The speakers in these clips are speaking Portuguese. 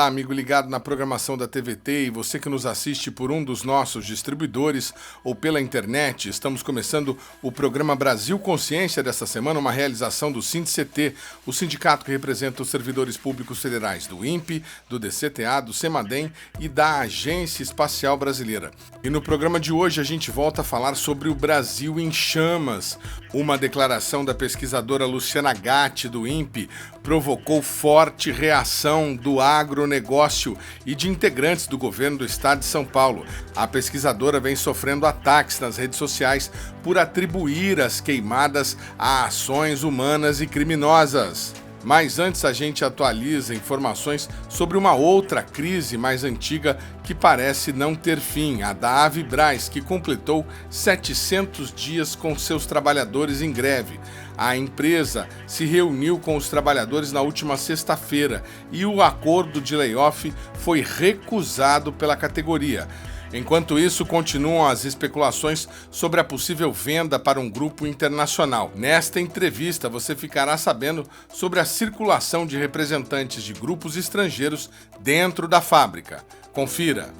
Olá, amigo ligado na programação da TVT e você que nos assiste por um dos nossos distribuidores ou pela internet. Estamos começando o programa Brasil Consciência desta semana, uma realização do SINDCT, o sindicato que representa os servidores públicos federais do INPE, do DCTA, do CEMADEM e da Agência Espacial Brasileira. E no programa de hoje a gente volta a falar sobre o Brasil em chamas. Uma declaração da pesquisadora Luciana Gatti, do INPE, provocou forte reação do agronegócio e de integrantes do governo do estado de São Paulo. A pesquisadora vem sofrendo ataques nas redes sociais por atribuir as queimadas a ações humanas e criminosas. Mas antes a gente atualiza informações sobre uma outra crise mais antiga que parece não ter fim, a da Avibraz, que completou 700 dias com seus trabalhadores em greve. A empresa se reuniu com os trabalhadores na última sexta-feira e o acordo de layoff foi recusado pela categoria. Enquanto isso, continuam as especulações sobre a possível venda para um grupo internacional. Nesta entrevista, você ficará sabendo sobre a circulação de representantes de grupos estrangeiros dentro da fábrica. Confira.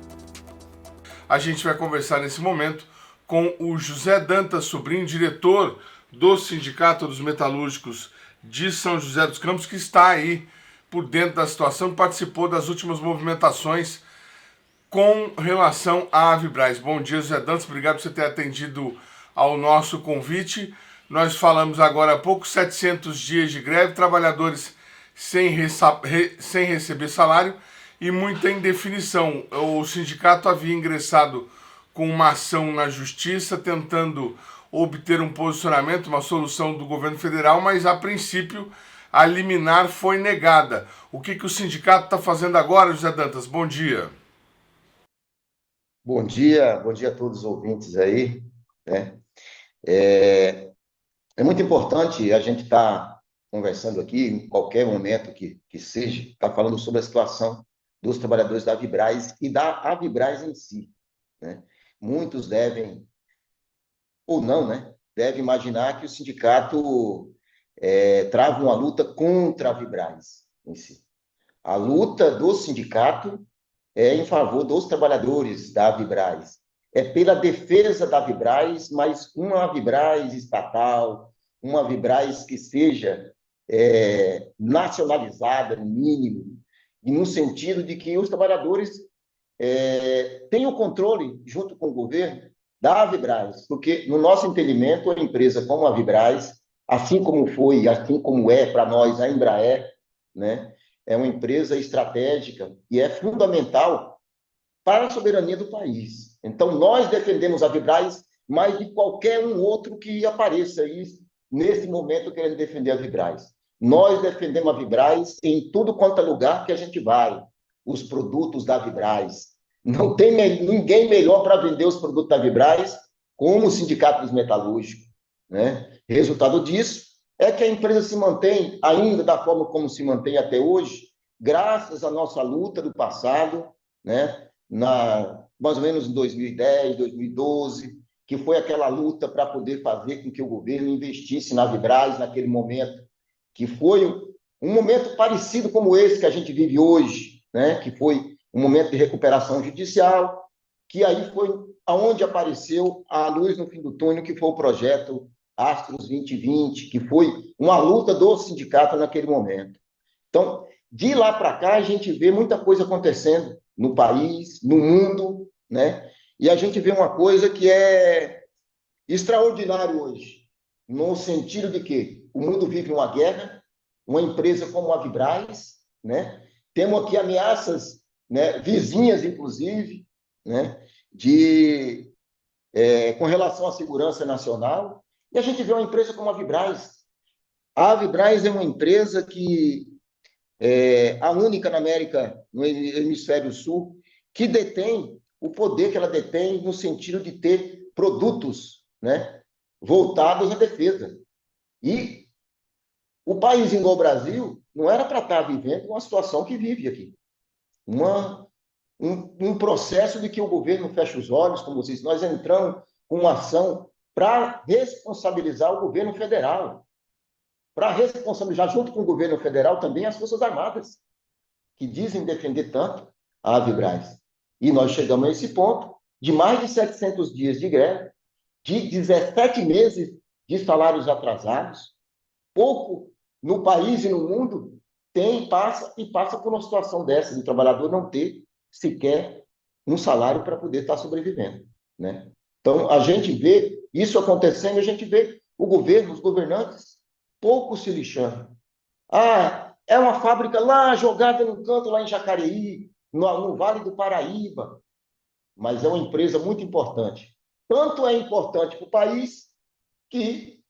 A gente vai conversar nesse momento com o José Dantas Sobrinho, diretor do Sindicato dos Metalúrgicos de São José dos Campos, que está aí por dentro da situação, participou das últimas movimentações com relação à Avibraz. Bom dia, José Dantas, obrigado por você ter atendido ao nosso convite. Nós falamos agora há pouco, 700 dias de greve, trabalhadores sem receber salário e muita indefinição. O sindicato havia ingressado com uma ação na justiça, tentando obter um posicionamento, uma solução do governo federal, mas a princípio a liminar foi negada. O que o sindicato está fazendo agora, José Dantas? Bom dia. Bom dia a todos os ouvintes aí, né? É muito importante a gente estar conversando aqui, em qualquer momento que seja, estar falando sobre a situação dos trabalhadores da Avibraz e da Avibraz em si, né? Muitos devem, ou não, né? Devem imaginar que o sindicato trava uma luta contra a Avibraz em si. A luta do sindicato é em favor dos trabalhadores da Avibraz. É pela defesa da Avibraz, mas uma Avibraz estatal, uma Avibraz que seja nacionalizada, no mínimo, e no sentido de que os trabalhadores tenham controle, junto com o governo, da Avibraz, porque, no nosso entendimento, a empresa como a Avibraz, assim como foi, assim como é para nós a Embraer, né, é uma empresa estratégica e é fundamental para a soberania do país. Então, nós defendemos a Avibraz mais de qualquer um outro que apareça aí nesse momento querendo defender a Avibraz. Nós defendemos a Avibraz em tudo quanto é lugar que a gente vai. Os produtos da Avibraz. Não tem ninguém melhor para vender os produtos da Avibraz como o Sindicato dos Metalúrgicos, né? Resultado disso é que a empresa se mantém ainda da forma como se mantém até hoje, graças à nossa luta do passado, né? Mais ou menos em 2010, 2012, que foi aquela luta para poder fazer com que o governo investisse na Avibraz naquele momento, que foi um momento parecido como esse que a gente vive hoje, né? Que foi um momento de recuperação judicial, que aí foi aonde apareceu a luz no fim do túnel, que foi o projeto Astros 2020, que foi uma luta do sindicato naquele momento. Então, de lá para cá, a gente vê muita coisa acontecendo no país, no mundo, né? E a gente vê uma coisa que é extraordinária hoje, no sentido de que o mundo vive uma guerra, uma empresa como a Avibraz, né? Temos aqui ameaças, né, vizinhas, inclusive, né, com relação à segurança nacional, e a gente vê uma empresa como a Avibraz. A Avibraz é uma empresa que é a única na América, no hemisfério sul, que detém o poder que ela detém no sentido de ter produtos, né, voltados à defesa. E o país igual o Brasil não era para estar vivendo uma situação que vive aqui. Um processo de que o governo fecha os olhos, como vocês, nós entramos com uma ação para responsabilizar o governo federal, para responsabilizar junto com o governo federal também as Forças Armadas, que dizem defender tanto a Avibraz. E nós chegamos a esse ponto de mais de 700 dias de greve, de 17 meses de salários atrasados. Pouco no país e no mundo passa por uma situação dessa, de trabalhador não ter sequer um salário para poder estar sobrevivendo, né? Então, a gente vê isso acontecendo, a gente vê o governo, os governantes, pouco se lixando. Ah, é uma fábrica lá jogada no canto, lá em Jacareí, no Vale do Paraíba, mas é uma empresa muito importante. Tanto é importante para o país que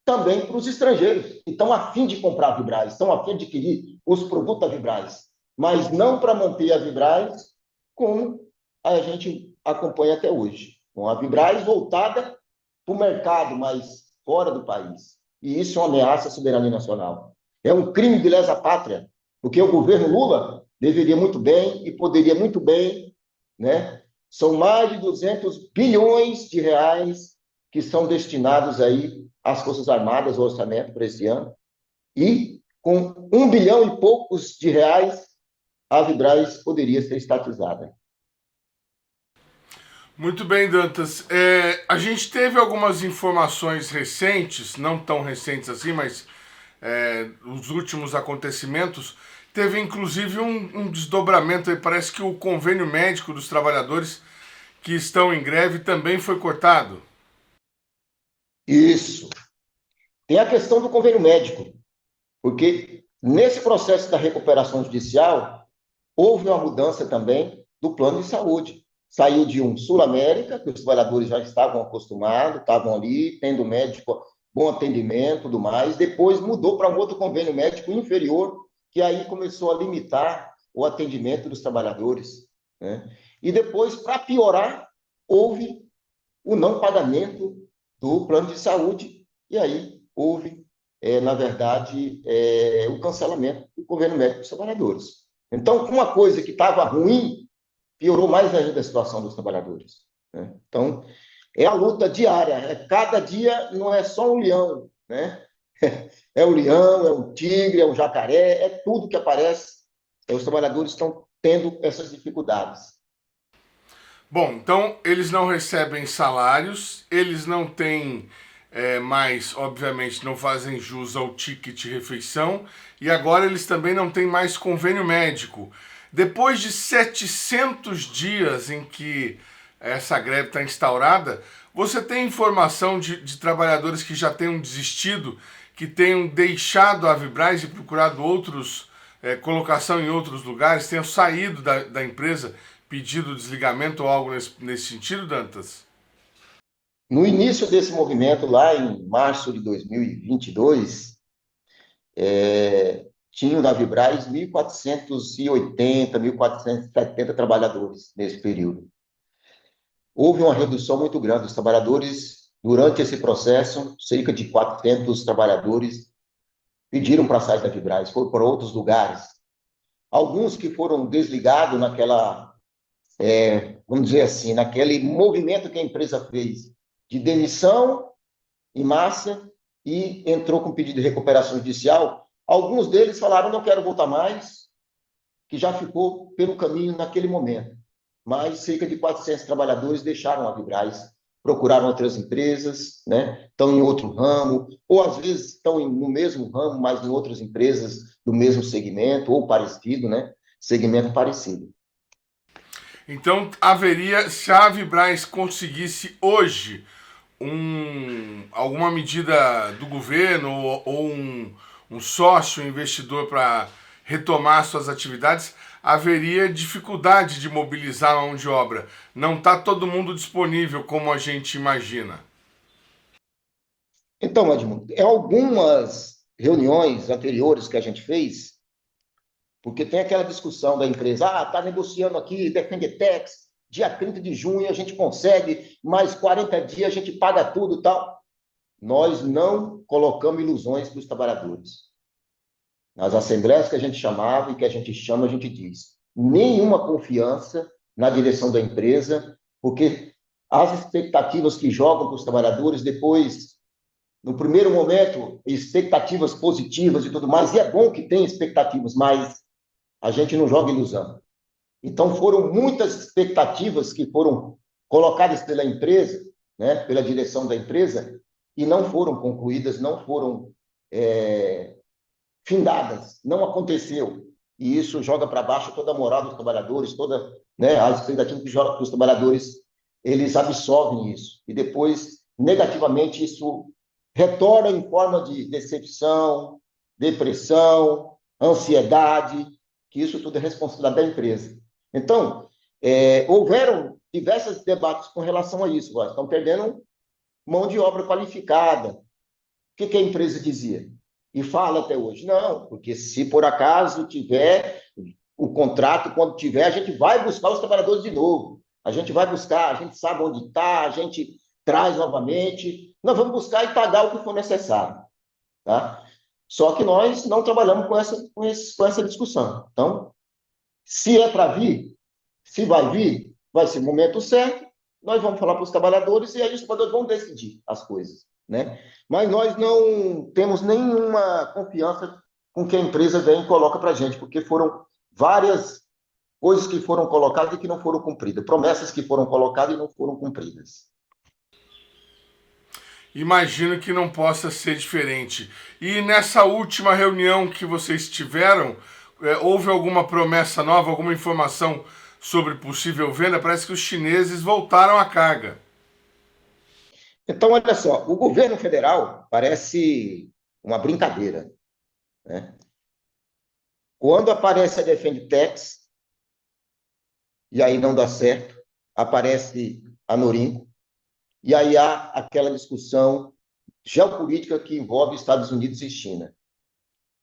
também para os estrangeiros que estão a fim de comprar a Vibraz, estão a fim de adquirir os produtos da Vibraz, mas não para manter a Vibraz como a gente acompanha até hoje, com a Vibraz voltada para o mercado, mas fora do país. E isso é uma ameaça à soberania nacional. É um crime de lesa pátria, porque o governo Lula deveria muito bem e poderia muito bem, né? São mais de 200 bilhões de reais que são destinados aí às Forças Armadas, o orçamento para esse ano, e com 1 bilhão e poucos de reais, a Vibraz poderia ser estatizada. Muito bem, Dantas. A gente teve algumas informações recentes, não tão recentes assim, mas os últimos acontecimentos. Teve inclusive um desdobramento aí, parece que o convênio médico dos trabalhadores que estão em greve também foi cortado. Isso. Tem a questão do convênio médico, porque nesse processo da recuperação judicial, houve uma mudança também do plano de saúde. Saiu de um Sul-América, que os trabalhadores já estavam acostumados, estavam ali, tendo médico, bom atendimento, tudo mais. Depois mudou para um outro convênio médico inferior, que aí começou a limitar o atendimento dos trabalhadores, né? E depois, para piorar, houve o não pagamento do plano de saúde, e aí houve, na verdade, o cancelamento do convênio médico dos trabalhadores. Então, uma coisa que estava ruim, piorou mais ainda a situação dos trabalhadores, né? Então, é a luta diária. Cada dia não é só um leão, né? É o leão, é o tigre, é o jacaré, é tudo que aparece. Os trabalhadores estão tendo essas dificuldades. Bom, então eles não recebem salários, eles não têm mais, obviamente, não fazem jus ao ticket refeição e agora eles também não têm mais convênio médico. Depois de 700 dias em que essa greve está instaurada, você tem informação de trabalhadores que já tenham desistido, que tenham deixado a Vibraz e procurado colocação em outros lugares, tenham saído da empresa, pedido desligamento ou algo nesse sentido, Dantas? No início desse movimento, lá em março de 2022, tinham na Vibraz 1.480, 1.470 trabalhadores nesse período. Houve uma redução muito grande dos trabalhadores. Durante esse processo, cerca de 400 trabalhadores pediram para sair da Vibraz, foram para outros lugares. Alguns que foram desligados naquela, vamos dizer assim, naquele movimento que a empresa fez de demissão em massa e entrou com pedido de recuperação judicial. Alguns deles falaram, não quero voltar mais, que já ficou pelo caminho naquele momento. Mas cerca de 400 trabalhadores deixaram a Vibraz, procuraram outras empresas, né? Estão em outro ramo, ou às vezes estão no mesmo ramo, mas em outras empresas do mesmo segmento, ou parecido, né? Segmento parecido. Então, se a Vibraz conseguisse hoje alguma medida do governo ou um sócio, um investidor para retomar suas atividades, haveria dificuldade de mobilizar a mão de obra. Não está todo mundo disponível como a gente imagina. Então, Edmundo, em algumas reuniões anteriores que a gente fez, porque tem aquela discussão da empresa, está negociando aqui, Defendetex, dia 30 de junho a gente consegue, mais 40 dias a gente paga tudo e tal. Nós não colocamos ilusões para os trabalhadores. Nas assembleias que a gente chamava e que a gente chama, a gente diz, nenhuma confiança na direção da empresa, porque as expectativas que jogam para os trabalhadores, depois, no primeiro momento, expectativas positivas e tudo mais, e é bom que tenha expectativas, mas A gente não joga ilusão. Então, foram muitas expectativas que foram colocadas pela empresa, né, pela direção da empresa, e não foram concluídas, não foram findadas, não aconteceu. E isso joga para baixo toda a moral dos trabalhadores, toda, né, a expectativa que os trabalhadores eles absorvem isso. E depois, negativamente, isso retorna em forma de decepção, depressão, ansiedade, que isso tudo é responsabilidade da empresa. Então, houveram diversos debates com relação a isso. Estão perdendo mão de obra qualificada. O que a empresa dizia? E fala até hoje, não, porque se por acaso tiver o contrato, quando tiver, a gente vai buscar os trabalhadores de novo. A gente vai buscar, a gente sabe onde está, a gente traz novamente. Nós vamos buscar e pagar o que for necessário. Tá? Só que nós não trabalhamos com essa discussão. Então, se é para vir, se vai vir, vai ser o momento certo, nós vamos falar para os trabalhadores e aí os trabalhadores vão decidir as coisas, né? Mas nós não temos nenhuma confiança com que a empresa vem e coloca para a gente, porque foram várias coisas que foram colocadas e que não foram cumpridas, promessas que foram colocadas e não foram cumpridas. Imagino que não possa ser diferente. E nessa última reunião que vocês tiveram, houve alguma promessa nova, alguma informação sobre possível venda? Parece que os chineses voltaram à carga. Então, olha só, o governo federal parece uma brincadeira, né? Quando aparece a Defentex, e aí não dá certo, aparece a Norinco, e aí há aquela discussão geopolítica que envolve Estados Unidos e China.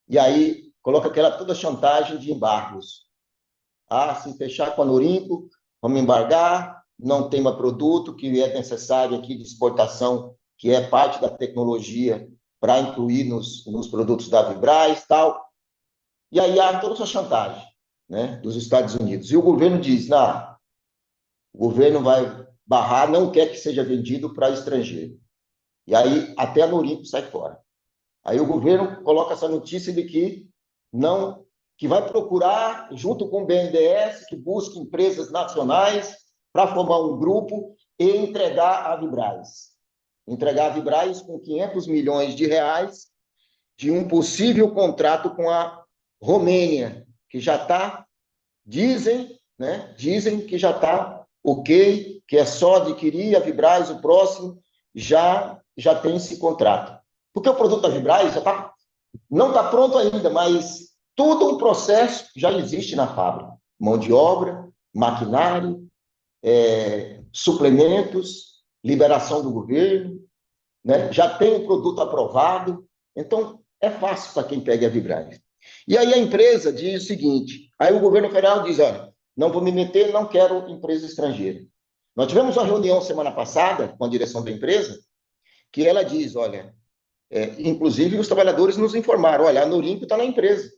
E aí coloca aquela toda chantagem de embargos. Ah, se fechar com a Norinco, vamos embargar, não tem mais produto que é necessário aqui de exportação, que é parte da tecnologia para incluir nos produtos da Vibraz, tal. E aí há toda essa chantagem, né, dos Estados Unidos. E o governo diz, não, o governo vai barrar, não quer que seja vendido para estrangeiro. E aí até a Norinco sai fora. Aí o governo coloca essa notícia de que não, que vai procurar, junto com o BNDES, que busque empresas nacionais para formar um grupo e entregar a Vibraz. Entregar a Vibraz com 500 milhões de reais de um possível contrato com a Romênia, que já está, dizem que já está ok, que é só adquirir a Vibraz, o próximo já tem esse contrato. Porque o produto da Vibraz não está pronto ainda, mas todo o processo já existe na fábrica. Mão de obra, maquinário, suplementos, liberação do governo, né? Já tem o produto aprovado. Então, é fácil para quem pega a Vibraz. E aí a empresa diz o seguinte, aí o governo federal diz, olha, não vou me meter, não quero empresa estrangeira. Nós tivemos uma reunião semana passada com a direção da empresa, que ela diz, olha, inclusive os trabalhadores nos informaram, olha, a Norinco está na empresa,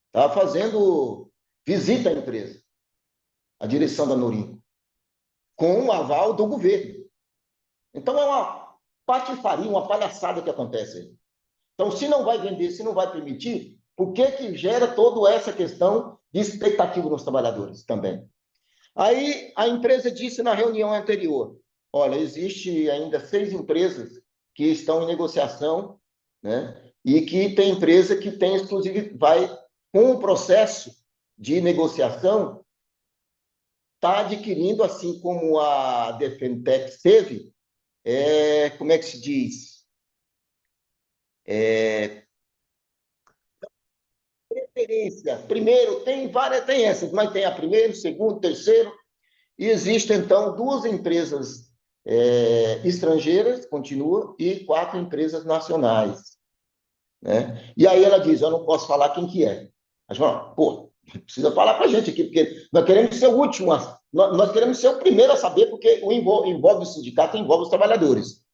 está fazendo visita à empresa, a direção da Norinco, com o aval do governo. Então é uma patifaria, uma palhaçada que acontece aí. Então, se não vai vender, se não vai permitir, por que gera toda essa questão de expectativa nos trabalhadores também? Aí a empresa disse na reunião anterior, olha, existe ainda 6 empresas que estão em negociação, né? E que tem empresa que tem exclusividade, vai com o processo de negociação, está adquirindo, assim como a Defentex teve, como é que se diz? Preferência. Primeiro, tem várias, tem essas, mas tem a primeiro, segundo, terceiro, e existem, então, 2 empresas estrangeiras, continua, e 4 empresas nacionais. Né? E aí ela diz, eu não posso falar quem que é. A gente fala, pô, precisa falar para a gente aqui, porque nós queremos ser o último, nós queremos ser o primeiro a saber, porque envolve o sindicato, envolve os trabalhadores.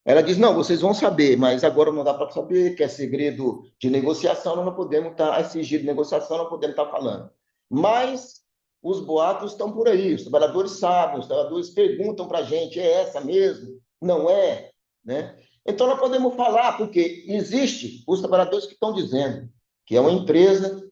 Ela diz, não, vocês vão saber, mas agora não dá para saber, que é segredo de negociação, nós não podemos estar, é sigilo de negociação, não podemos estar falando. Mas os boatos estão por aí, os trabalhadores sabem, os trabalhadores perguntam para a gente, é essa mesmo? Não é? Né? Então, nós podemos falar, porque existe os trabalhadores que estão dizendo que é uma empresa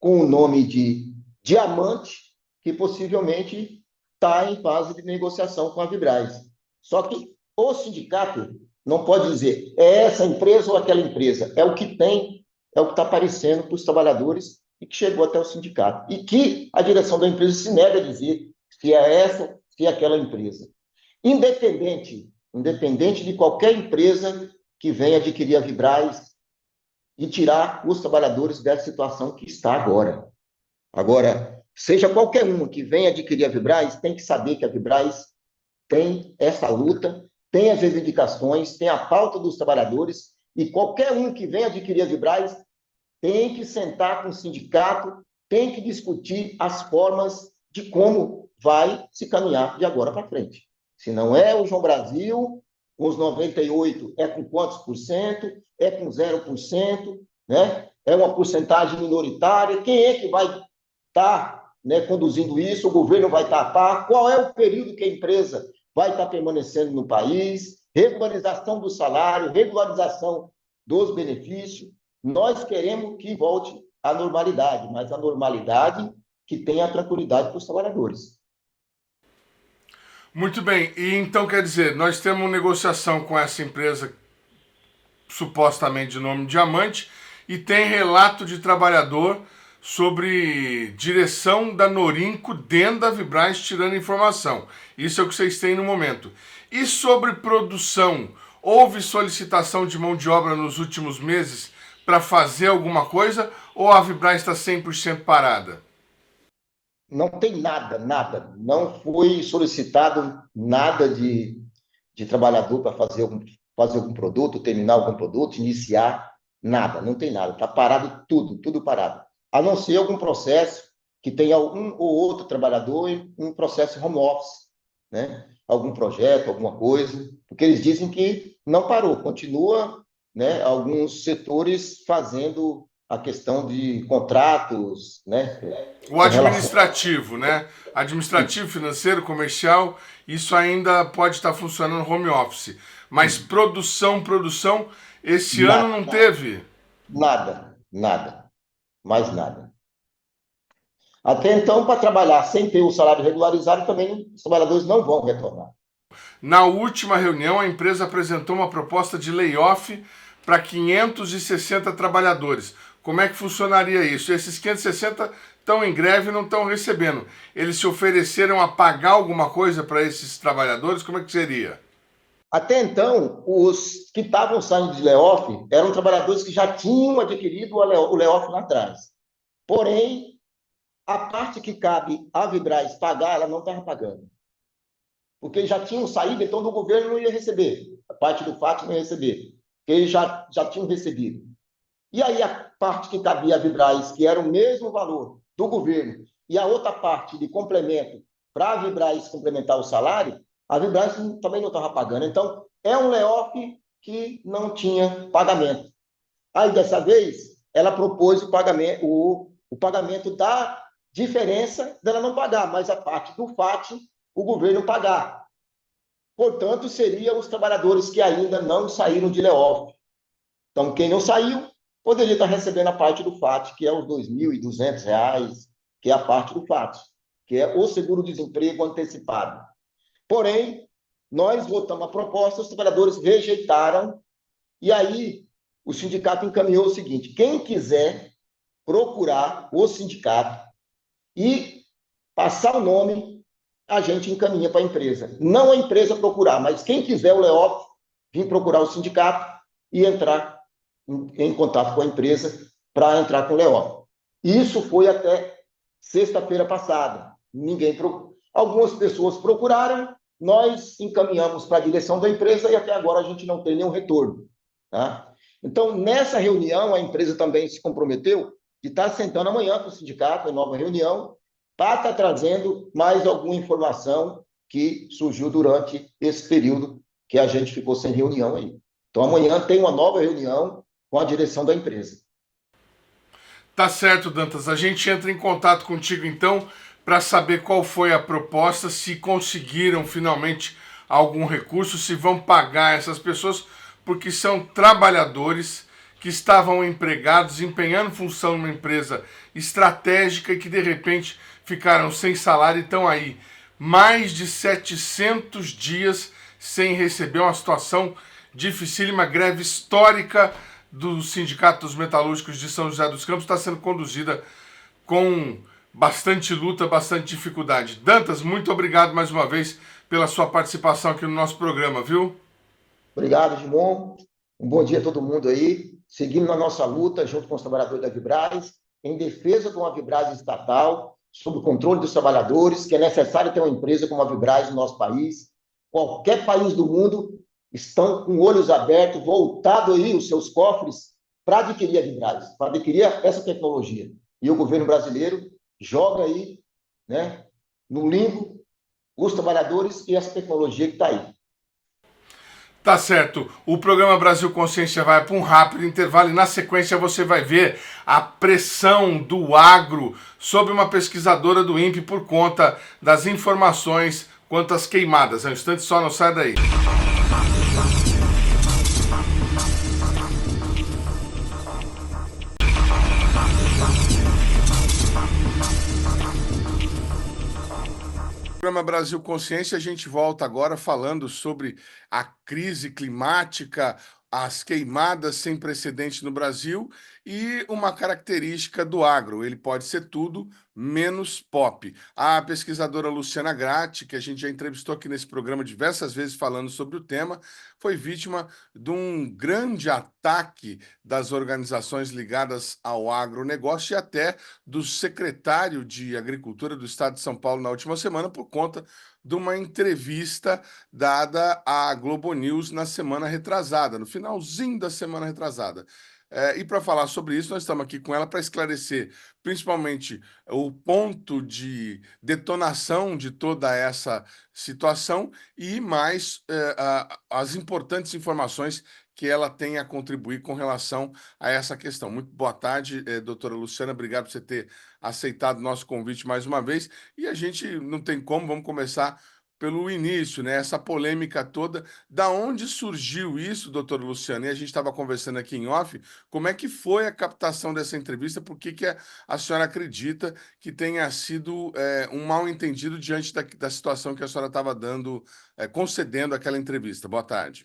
com o nome de Diamante, que possivelmente está em fase de negociação com a Vibraz. Só que o sindicato não pode dizer é essa empresa ou aquela empresa, é o que tem, é o que está aparecendo para os trabalhadores e que chegou até o sindicato. E que a direção da empresa se nega a dizer se é essa, se é aquela empresa. Independente de qualquer empresa que venha adquirir a Vibraz e tirar os trabalhadores dessa situação que está agora. Agora, seja qualquer uma que venha adquirir a Vibraz, tem que saber que a Vibraz tem essa luta, tem as reivindicações, tem a pauta dos trabalhadores, e qualquer um que venha adquirir a Vibraz tem que sentar com o sindicato, tem que discutir as formas de como vai se caminhar de agora para frente. Se não é o João Brasil, os 98 é com quantos por cento? É com 0%, né? É uma porcentagem minoritária. Quem é que vai estar, né, conduzindo isso? O governo vai estar a par? Qual é o período que a empresa vai estar permanecendo no país? Regularização do salário, regularização dos benefícios. Nós queremos que volte à normalidade, mas a normalidade que tenha tranquilidade para os trabalhadores. Muito bem, e então quer dizer, nós temos uma negociação com essa empresa supostamente de nome Diamante e tem relato de trabalhador sobre direção da Norinco dentro da Vibraz tirando informação. Isso é o que vocês têm no momento. E sobre produção, houve solicitação de mão de obra nos últimos meses para fazer alguma coisa ou a Vibraz está 100% parada? Não tem nada. Não foi solicitado nada de trabalhador para fazer algum produto, terminar algum produto, iniciar, nada, não tem nada. Está parado tudo parado. A não ser algum processo que tenha um ou outro trabalhador em um processo home office, né? Algum projeto, alguma coisa, porque eles dizem que não parou, continua, né, alguns setores fazendo a questão de contratos, né? O administrativo, né? Administrativo, financeiro, comercial, isso ainda pode estar funcionando home office. Mas produção, esse ano não teve? Nada. Mais nada. Até então, para trabalhar sem ter o salário regularizado, também os trabalhadores não vão retornar. Na última reunião, a empresa apresentou uma proposta de layoff para 560 trabalhadores. Como é que funcionaria isso? Esses 560 estão em greve e não estão recebendo. Eles se ofereceram a pagar alguma coisa para esses trabalhadores? Como é que seria? Até então, os que estavam saindo de layoff eram trabalhadores que já tinham adquirido o layoff lá atrás. Porém, a parte que cabe à Vibraz pagar, ela não estava pagando. Porque já tinham saído, então do governo não ia receber. A parte do FAT não ia receber. Porque eles já tinham recebido. E aí a parte que cabia à Vibraz, que era o mesmo valor do governo, e a outra parte de complemento para a Vibraz complementar o salário, a Vibraz também não estava pagando. Então, é um layoff que não tinha pagamento. Aí, dessa vez, ela propôs o pagamento da diferença dela não pagar, mas a parte do FAT, o governo pagar. Portanto, seriam os trabalhadores que ainda não saíram de layoff. Então, quem não saiu, poderia estar recebendo a parte do FAT, que é os R$ 2.200, que é a parte do FAT, que é o seguro-desemprego antecipado. Porém, nós votamos a proposta, os trabalhadores rejeitaram, e aí o sindicato encaminhou o seguinte: quem quiser procurar o sindicato e passar o nome, a gente encaminha para a empresa. Não a empresa procurar, mas quem quiser o layoff, vir procurar o sindicato e entrar em contato com a empresa para entrar com o layoff. Isso foi até sexta-feira passada. Algumas pessoas procuraram, nós encaminhamos para a direção da empresa e até agora a gente não tem nenhum retorno. Tá? Então, nessa reunião, a empresa também se comprometeu de estar sentando amanhã com o sindicato, em nova reunião, para estar trazendo mais alguma informação que surgiu durante esse período que a gente ficou sem reunião aí. Então, amanhã tem uma nova reunião com a direção da empresa. Tá certo, Dantas. A gente entra em contato contigo, então, para saber qual foi a proposta, se conseguiram finalmente algum recurso, se vão pagar essas pessoas, porque são trabalhadores que estavam empregados, empenhando função numa empresa estratégica e que de repente ficaram sem salário e estão aí mais de 700 dias sem receber, uma situação dificílima, greve histórica do Sindicato dos Metalúrgicos de São José dos Campos está sendo conduzida com bastante luta, bastante dificuldade. Dantas, muito obrigado mais uma vez pela sua participação aqui no nosso programa, viu? Obrigado, Gimon. Um bom dia a todo mundo aí. Seguindo na nossa luta, junto com os trabalhadores da Vibraz, em defesa de uma Vibraz estatal, sob o controle dos trabalhadores, que é necessário ter uma empresa como a Vibraz no nosso país. Qualquer país do mundo estão com olhos abertos, voltado aí os seus cofres para adquirir a Vibraz, para adquirir essa tecnologia. E o governo brasileiro joga aí, né, no limbo os trabalhadores e essa tecnologia que está aí. Tá certo. O programa Brasil Consciência vai para um rápido intervalo e na sequência você vai ver a pressão do agro sobre uma pesquisadora do INPE por conta das informações quanto às queimadas. É um instante só, não sai daí. Programa Brasil Consciência, a gente volta agora falando sobre a crise climática, as queimadas sem precedente no Brasil e uma característica do agro. Ele pode ser tudo menos pop. A pesquisadora Luciana Gratti, que a gente já entrevistou aqui nesse programa diversas vezes falando sobre o tema, foi vítima de um grande ataque das organizações ligadas ao agronegócio e até do secretário de Agricultura do Estado de São Paulo na última semana por conta de uma entrevista dada à Globo News na semana retrasada, no finalzinho da semana retrasada. E para falar sobre isso, nós estamos aqui com ela para esclarecer principalmente o ponto de detonação de toda essa situação e mais as importantes informações que ela tem a contribuir com relação a essa questão. Muito boa tarde, doutora Luciana, obrigado por você ter aceitado o nosso convite mais uma vez. E a gente não tem como, vamos começar pelo início, né? Essa polêmica toda. Da onde surgiu isso, doutora Luciana? E a gente estava conversando aqui em off, como é que foi a captação dessa entrevista? Por que a senhora acredita que tenha sido um mal-entendido diante da situação que a senhora estava dando, concedendo aquela entrevista? Boa tarde.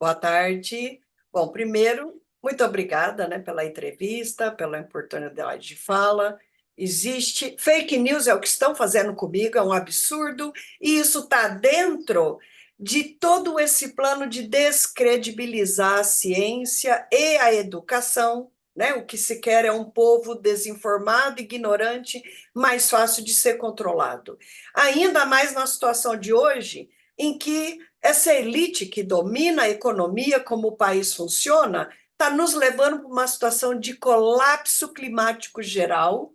Boa tarde. Bom, primeiro, muito obrigada, né, pela entrevista, pela oportunidade de fala. Existe fake news, é o que estão fazendo comigo, é um absurdo, e isso está dentro de todo esse plano de descredibilizar a ciência e a educação, né? O que se quer é um povo desinformado, ignorante, mais fácil de ser controlado. Ainda mais na situação de hoje, em que essa elite que domina a economia, como o país funciona, está nos levando para uma situação de colapso climático geral,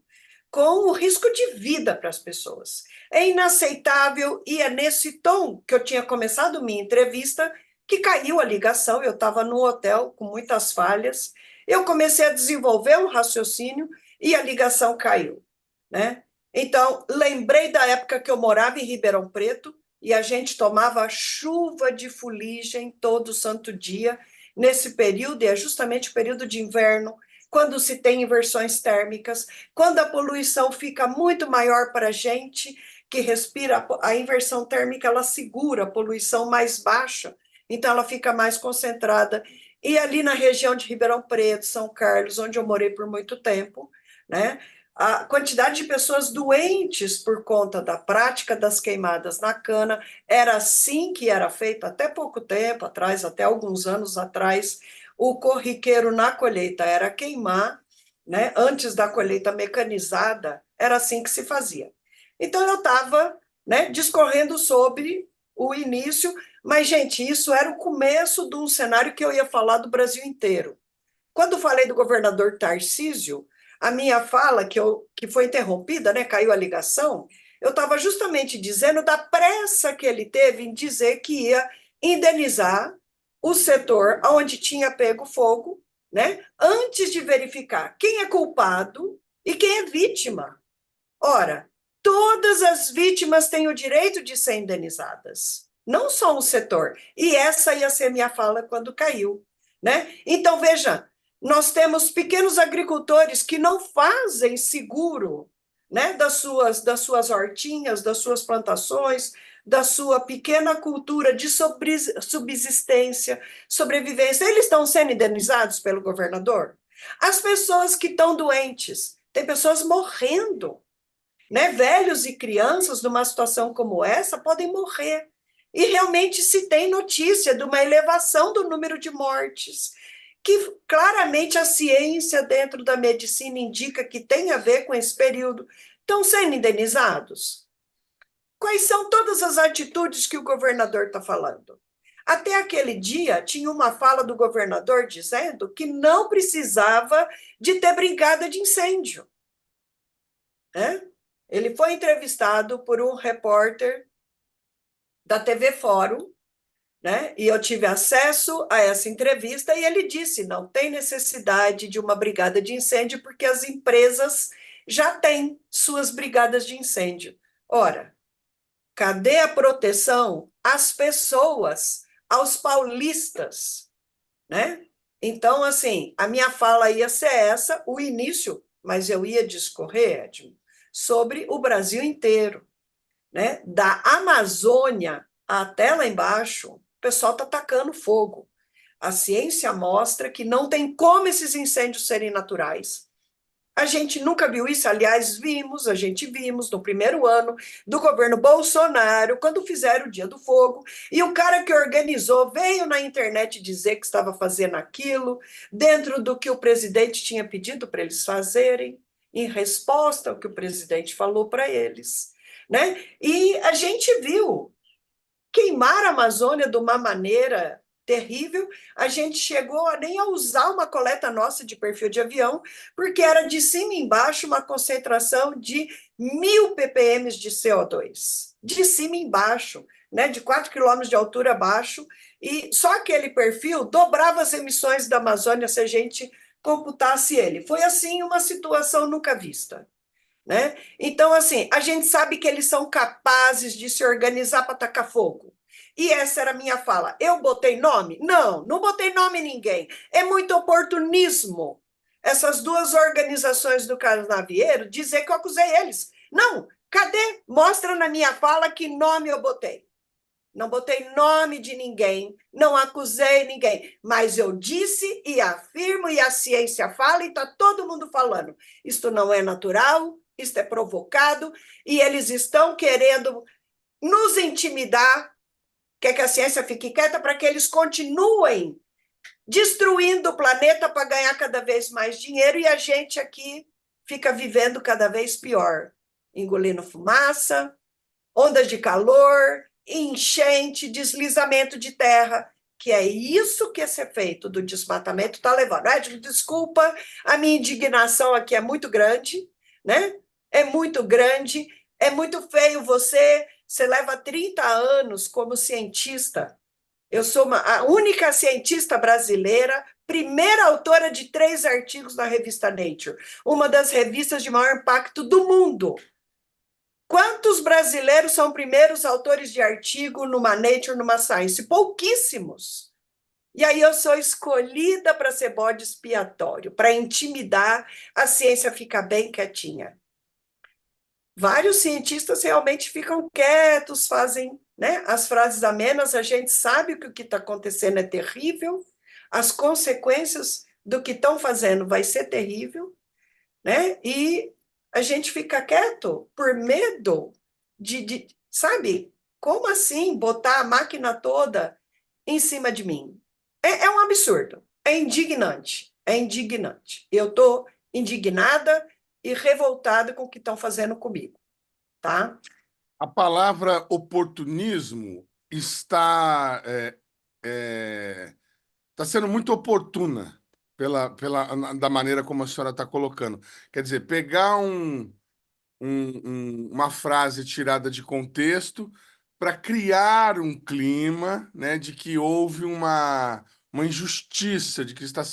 com o risco de vida para as pessoas. É inaceitável e é nesse tom que eu tinha começado minha entrevista que caiu a ligação, eu estava no hotel com muitas falhas, eu comecei a desenvolver um raciocínio e a ligação caiu, né? Então, lembrei da época que eu morava em Ribeirão Preto, e a gente tomava chuva de fuligem todo santo dia nesse período, e é justamente o período de inverno, quando se tem inversões térmicas, quando a poluição fica muito maior para a gente que respira, a inversão térmica ela segura a poluição mais baixa, então ela fica mais concentrada. E ali na região de Ribeirão Preto, São Carlos, onde eu morei por muito tempo, né? A quantidade de pessoas doentes por conta da prática das queimadas na cana era assim que era feito até pouco tempo atrás, até alguns anos atrás. O corriqueiro na colheita era queimar, né? Antes da colheita mecanizada, era assim que se fazia. Então eu estava, né, discorrendo sobre o início, mas, gente, isso era o começo de um cenário que eu ia falar do Brasil inteiro. Quando falei do governador Tarcísio, a minha fala, que foi interrompida, né, caiu a ligação, eu estava justamente dizendo da pressa que ele teve em dizer que ia indenizar o setor onde tinha pego fogo, né, antes de verificar quem é culpado e quem é vítima. Ora, todas as vítimas têm o direito de ser indenizadas, não só um setor. E essa ia ser minha fala quando caiu. né? Então, veja, nós temos pequenos agricultores que não fazem seguro, né, das suas hortinhas, das suas plantações, da sua pequena cultura de subsistência, sobrevivência. Eles estão sendo indenizados pelo governador? As pessoas que estão doentes, tem pessoas morrendo, né? Velhos e crianças, numa situação como essa, podem morrer. E realmente se tem notícia de uma elevação do número de mortes, que claramente a ciência dentro da medicina indica que tem a ver com esse período. Estão sendo indenizados? Quais são todas as atitudes que o governador está falando? Até aquele dia, tinha uma fala do governador dizendo que não precisava de ter brigada de incêndio, né? Ele foi entrevistado por um repórter da TV Fórum, né? E eu tive acesso a essa entrevista e ele disse: não tem necessidade de uma brigada de incêndio, porque as empresas já têm suas brigadas de incêndio. Ora, cadê a proteção às pessoas, aos paulistas, né? Então, assim, a minha fala ia ser essa, o início, mas eu ia discorrer, Edmo, sobre o Brasil inteiro, né? Da Amazônia até lá embaixo, o pessoal está tacando fogo. A ciência mostra que não tem como esses incêndios serem naturais. A gente nunca viu isso, aliás, a gente vimos no primeiro ano do governo Bolsonaro, quando fizeram o Dia do Fogo, e o cara que organizou veio na internet dizer que estava fazendo aquilo, dentro do que o presidente tinha pedido para eles fazerem, em resposta ao que o presidente falou para eles, né? E a gente viu queimar a Amazônia de uma maneira terrível. A gente chegou a nem a usar uma coleta nossa de perfil de avião, porque era de cima e embaixo uma concentração de 1.000 ppm de CO2. De cima e embaixo, né, de 4 quilômetros de altura abaixo, e só aquele perfil dobrava as emissões da Amazônia se a gente computasse ele. Foi assim uma situação nunca vista, né? Então, assim, a gente sabe que eles são capazes de se organizar para atacar fogo. E essa era a minha fala. Eu botei nome? Não, não botei nome em ninguém. É muito oportunismo. Essas duas organizações do Canavieiro dizer que eu acusei eles. Não, cadê? Mostra na minha fala que nome eu botei. Não botei nome de ninguém, não acusei ninguém, mas eu disse e afirmo, e a ciência fala, e está todo mundo falando. Isto não é natural, isto é provocado, e eles estão querendo nos intimidar, quer que a ciência fique quieta para que eles continuem destruindo o planeta para ganhar cada vez mais dinheiro, e a gente aqui fica vivendo cada vez pior, engolindo fumaça, ondas de calor, enchente, deslizamento de terra, que é isso que esse efeito do desmatamento está levando. Edson, desculpa, a minha indignação aqui é muito grande, né? É muito grande, é muito feio você leva 30 anos como cientista. Eu sou a única cientista brasileira, primeira autora de 3 artigos na revista Nature, uma das revistas de maior impacto do mundo. Quantos brasileiros são primeiros autores de artigo numa Nature, numa Science? Pouquíssimos. E aí eu sou escolhida para ser bode expiatório, para intimidar, a ciência fica bem quietinha. Vários cientistas realmente ficam quietos, fazem, né, as frases amenas, a gente sabe que o que está acontecendo é terrível, as consequências do que estão fazendo vai ser terrível, né? E a gente fica quieto por medo sabe? Como assim botar a máquina toda em cima de mim? É um absurdo, é indignante, é indignante. Eu estou indignada e revoltada com o que estão fazendo comigo, tá? A palavra oportunismo está sendo muito oportuna da maneira como a senhora está colocando. Quer dizer, pegar uma frase tirada de contexto para criar um clima, né, de que houve uma uma injustiça, de que está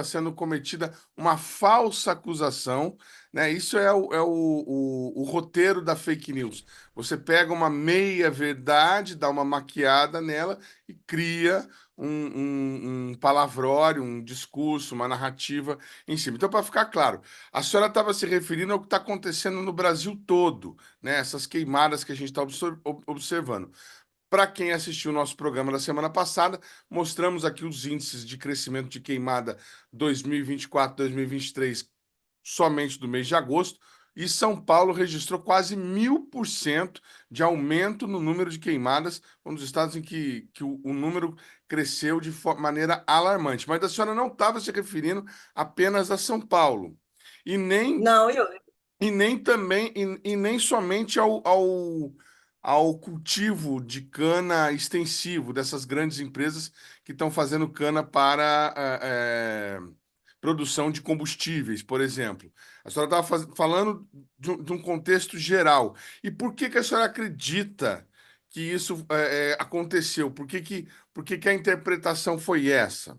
sendo cometida uma falsa acusação, né? Isso é o roteiro da fake news. Você pega uma meia-verdade, dá uma maquiada nela e cria um palavrório, um discurso, uma narrativa em cima. Então, para ficar claro, a senhora estava se referindo ao que está acontecendo no Brasil todo, né? Essas queimadas que a gente está observando. Para quem assistiu o nosso programa da semana passada, mostramos aqui os índices de crescimento de queimada 2024, 2023, somente do mês de agosto, e São Paulo registrou quase 1000% de aumento no número de queimadas, um dos estados em que o número cresceu de maneira alarmante. Mas a senhora não estava se referindo apenas a São Paulo, e nem Não, e nem também, e nem somente ao cultivo de cana extensivo dessas grandes empresas que estão fazendo cana para produção de combustíveis, por exemplo. A senhora estava falando de um contexto geral. E por que que a senhora acredita que isso aconteceu? Por que que a interpretação foi essa?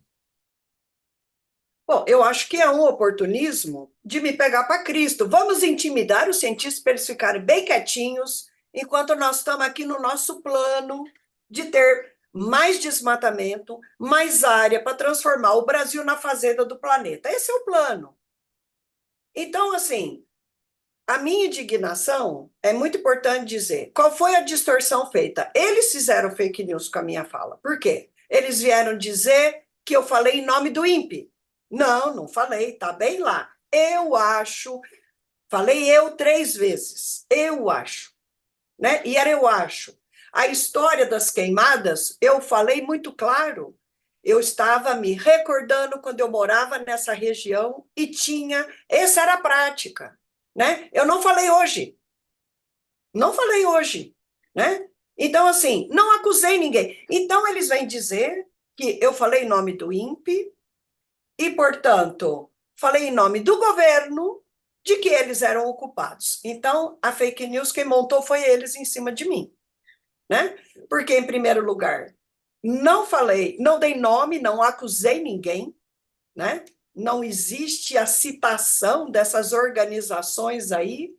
bom, eu acho que é um oportunismo de me pegar para Cristo. Vamos intimidar os cientistas para eles ficarem bem quietinhos, enquanto nós estamos aqui no nosso plano de ter mais desmatamento, mais área para transformar o Brasil na fazenda do planeta. Esse é o plano. Então, assim, a minha indignação é muito importante dizer qual foi a distorção feita. Eles fizeram fake news com a minha fala. Por quê? Eles vieram dizer que eu falei em nome do INPE. Não, não falei, tá bem lá. Eu acho, falei eu 3 vezes. Eu acho, né? E era eu acho. A história das queimadas, eu falei muito claro. Eu estava me recordando quando eu morava nessa região e tinha, essa era a prática, né? Eu não falei hoje, não falei hoje, né? Então, assim, não acusei ninguém. Então, eles vêm dizer que eu falei em nome do INPE e, portanto, falei em nome do governo de que eles eram ocupados. Então, a fake news quem montou foi eles em cima de mim, né? Porque, em primeiro lugar, não falei, não dei nome, não acusei ninguém, né? Não existe a citação dessas organizações aí,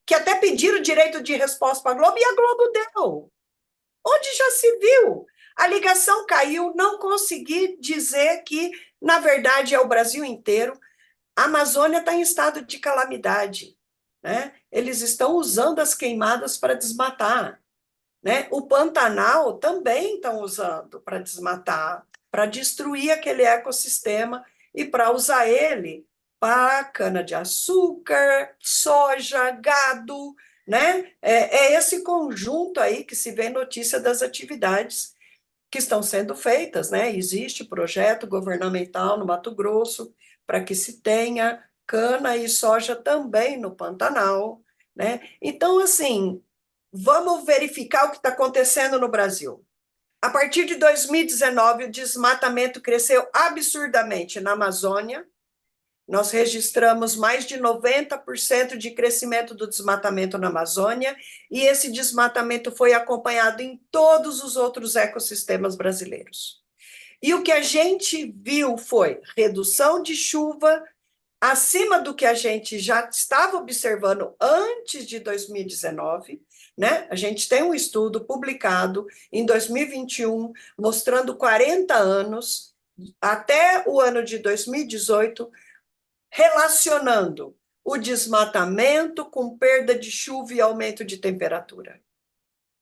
que até pediram direito de resposta para a Globo, e a Globo deu. Onde já se viu? A ligação caiu, não consegui dizer que, na verdade, é o Brasil inteiro. A Amazônia está em estado de calamidade, né? Eles estão usando as queimadas para desmatar, né? O Pantanal também estão usando para desmatar, para destruir aquele ecossistema e para usar ele para cana-de-açúcar, soja, gado, né? É esse conjunto aí que se vê notícia das atividades que estão sendo feitas, né? Existe projeto governamental no Mato Grosso para que se tenha cana e soja também no Pantanal, né? Então, assim, vamos verificar o que está acontecendo no Brasil. A partir de 2019, o desmatamento cresceu absurdamente na Amazônia. Nós registramos mais de 90% de crescimento do desmatamento na Amazônia, e esse desmatamento foi acompanhado em todos os outros ecossistemas brasileiros. E o que a gente viu foi redução de chuva acima do que a gente já estava observando antes de 2019, né? A gente tem um estudo publicado em 2021 mostrando 40 anos até o ano de 2018 relacionando o desmatamento com perda de chuva e aumento de temperatura.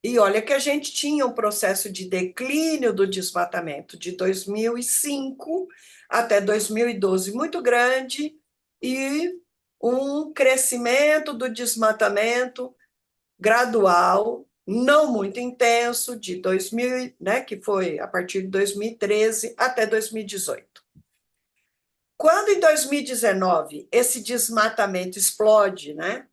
E olha que a gente tinha um processo de declínio do desmatamento de 2005 até 2012 muito grande e um crescimento do desmatamento gradual, não muito intenso, de 2000, né, que foi a partir de 2013 até 2018. Quando em 2019 esse desmatamento explode, né,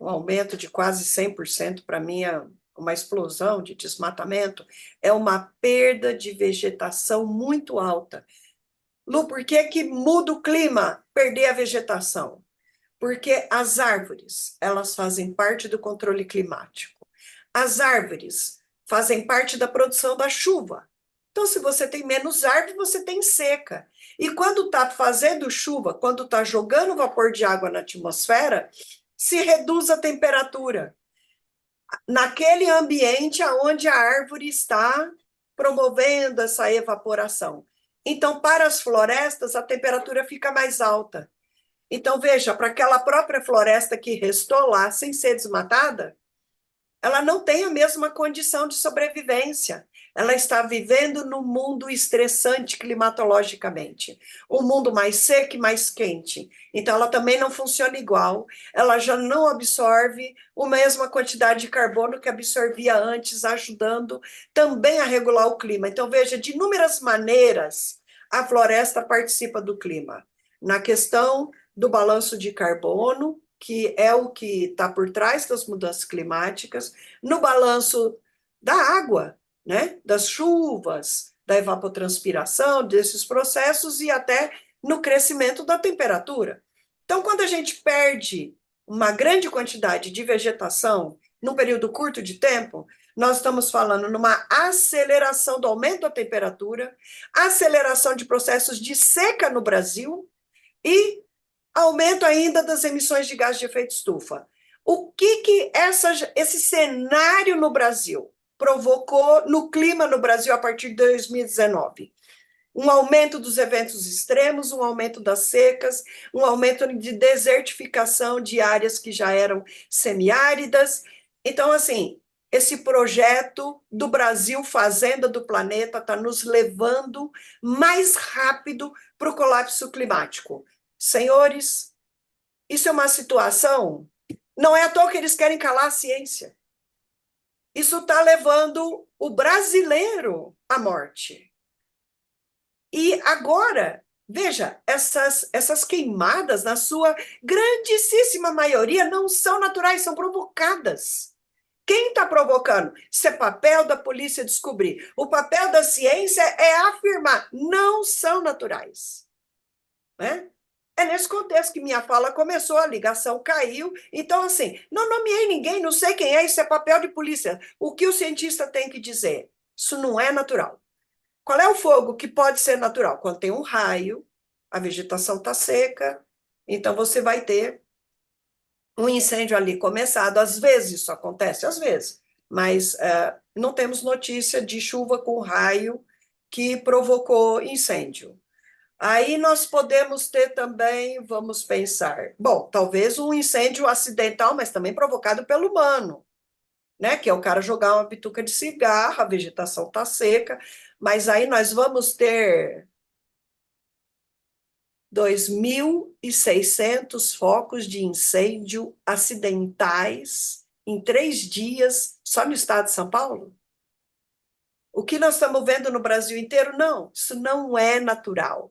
um aumento de quase 100%, para mim é uma explosão de desmatamento, é uma perda de vegetação muito alta. Lu, por que que muda o clima? Perder a vegetação. Porque as árvores, elas fazem parte do controle climático. As árvores fazem parte da produção da chuva. Então, se você tem menos árvore, você tem seca. E quando está fazendo chuva, quando está jogando vapor de água na atmosfera, se reduz a temperatura naquele ambiente onde a árvore está promovendo essa evaporação. Então, para as florestas, a temperatura fica mais alta. Então, veja, para aquela própria floresta que restou lá, sem ser desmatada, ela não tem a mesma condição de sobrevivência. Ela está vivendo num mundo estressante climatologicamente, um mundo mais seco e mais quente. Então, ela também não funciona igual, ela já não absorve a mesma quantidade de carbono que absorvia antes, ajudando também a regular o clima. Então, veja, de inúmeras maneiras, a floresta participa do clima. Na questão do balanço de carbono, que é o que está por trás das mudanças climáticas, no balanço da água, né? Das chuvas, da evapotranspiração, desses processos e até no crescimento da temperatura. Então, quando a gente perde uma grande quantidade de vegetação num período curto de tempo, nós estamos falando numa aceleração do aumento da temperatura, aceleração de processos de seca no Brasil e aumento ainda das emissões de gás de efeito estufa. O que esse cenário no Brasil provocou no clima no Brasil a partir de 2019? Um aumento dos eventos extremos, um aumento das secas, um aumento de desertificação de áreas que já eram semiáridas. Então, assim, esse projeto do Brasil Fazenda do Planeta está nos levando mais rápido para o colapso climático. Senhores, isso é uma situação, não é à toa que eles querem calar a ciência. Isso está levando o brasileiro à morte. E agora, veja, essas queimadas, na sua grandíssima maioria, não são naturais, são provocadas. Quem está provocando? Isso é papel da polícia descobrir. O papel da ciência é afirmar, não são naturais. Né? É nesse contexto que minha fala começou, a ligação caiu. Então, assim, não nomeei ninguém, não sei quem é, isso é papel de polícia. O que o cientista tem que dizer? Isso não é natural. Qual é o fogo que pode ser natural? Quando tem um raio, a vegetação está seca, então você vai ter um incêndio ali começado. Às vezes isso acontece, às vezes, mas não temos notícia de chuva com raio que provocou incêndio. Aí nós podemos ter também, vamos pensar, bom, talvez um incêndio acidental, mas também provocado pelo humano, né? Que é o cara jogar uma bituca de cigarro, a vegetação está seca, mas aí nós vamos ter 2.600 focos de incêndio acidentais em 3 dias só no estado de São Paulo? O que nós estamos vendo no Brasil inteiro? Não, isso não é natural.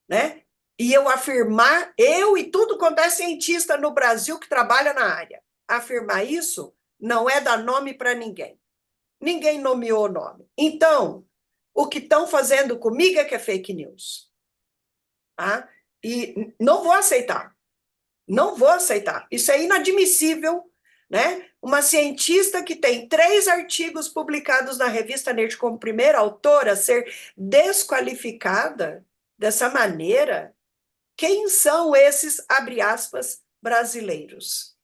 Né? E eu afirmar, eu e tudo quanto é cientista no Brasil que trabalha na área, afirmar isso não é dar nome para ninguém. Ninguém nomeou o nome. Então, o que estão fazendo comigo é que é fake news. Tá? E não vou aceitar. Não vou aceitar. Isso é inadmissível, né? Uma cientista que tem 3 artigos publicados na revista Nature como primeira autora ser desqualificada dessa maneira. Quem são esses, abre aspas, brasileiros?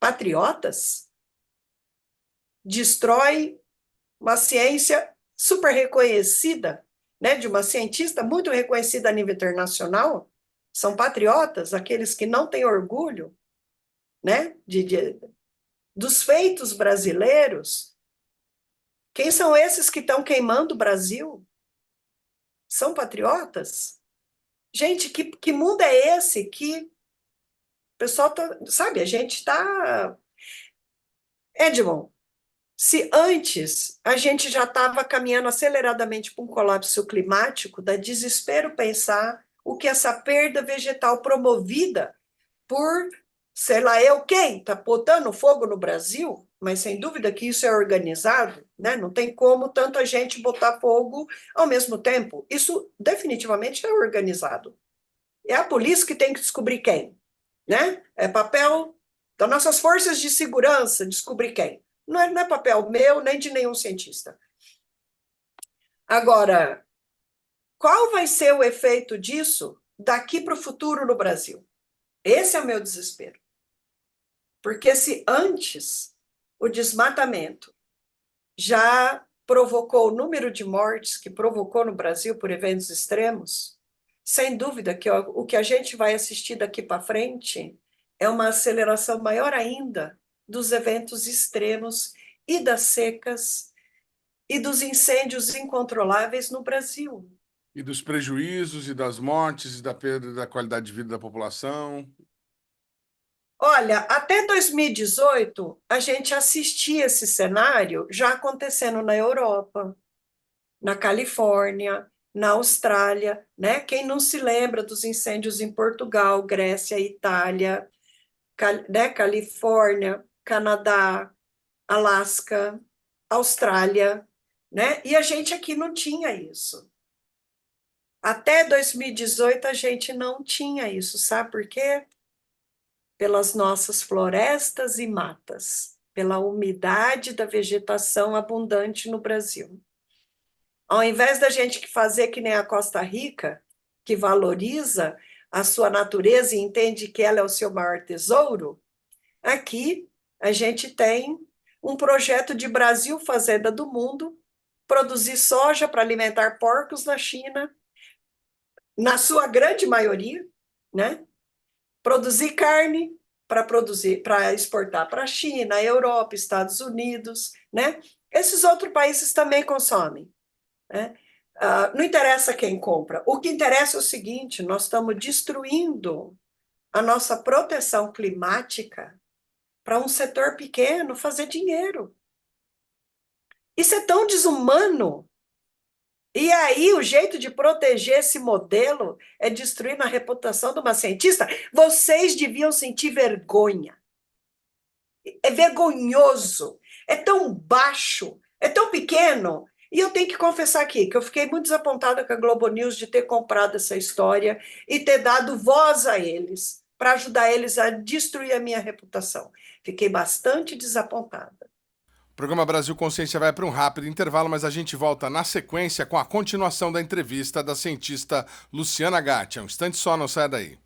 Patriotas? Destrói uma ciência super reconhecida, né, de uma cientista muito reconhecida a nível internacional? São patriotas, aqueles que não têm orgulho, né, dos feitos brasileiros? Quem são esses que estão queimando o Brasil? São patriotas? Gente, que mundo é esse que o pessoal tá, sabe, a gente está... Edmond, se antes a gente já estava caminhando aceleradamente para um colapso climático, dá desespero pensar o que essa perda vegetal promovida por, sei lá eu quem, está botando fogo no Brasil, mas sem dúvida que isso é organizado, né? Não tem como tanta gente botar fogo ao mesmo tempo. Isso definitivamente é organizado. É a polícia que tem que descobrir quem, né? É papel das nossas forças de segurança descobrir quem. Não é papel meu nem de nenhum cientista. Agora, qual vai ser o efeito disso daqui para o futuro no Brasil? Esse é o meu desespero. Porque se antes o desmatamento já provocou o número de mortes que provocou no Brasil por eventos extremos, sem dúvida que o que a gente vai assistir daqui para frente é uma aceleração maior ainda dos eventos extremos e das secas e dos incêndios incontroláveis no Brasil. E dos prejuízos e das mortes e da perda da qualidade de vida da população. Olha, até 2018, a gente assistia esse cenário já acontecendo na Europa, na Califórnia, na Austrália, né? Quem não se lembra dos incêndios em Portugal, Grécia, Itália, né? Califórnia, Canadá, Alasca, Austrália, né? E a gente aqui não tinha isso. Até 2018 a gente não tinha isso, sabe por quê? Pelas nossas florestas e matas, pela umidade da vegetação abundante no Brasil. Ao invés da gente fazer que nem a Costa Rica, que valoriza a sua natureza e entende que ela é o seu maior tesouro, aqui a gente tem um projeto de Brasil Fazenda do Mundo, produzir soja para alimentar porcos na China, na sua grande maioria, né? Produzir carne para exportar para a China, Europa, Estados Unidos, né? Esses outros países também consomem, né? Não interessa quem compra. O que interessa é o seguinte: nós estamos destruindo a nossa proteção climática para um setor pequeno fazer dinheiro. Isso é tão desumano. E aí, o jeito de proteger esse modelo é destruir a reputação de uma cientista. Vocês deviam sentir vergonha. É vergonhoso, é tão baixo, é tão pequeno. E eu tenho que confessar aqui que eu fiquei muito desapontada com a Globo News de ter comprado essa história e ter dado voz a eles, para ajudar eles a destruir a minha reputação. Fiquei bastante desapontada. O programa Brasil Consciência vai para um rápido intervalo, mas a gente volta na sequência com a continuação da entrevista da cientista Luciana Gatti. Um instante só, não saia daí.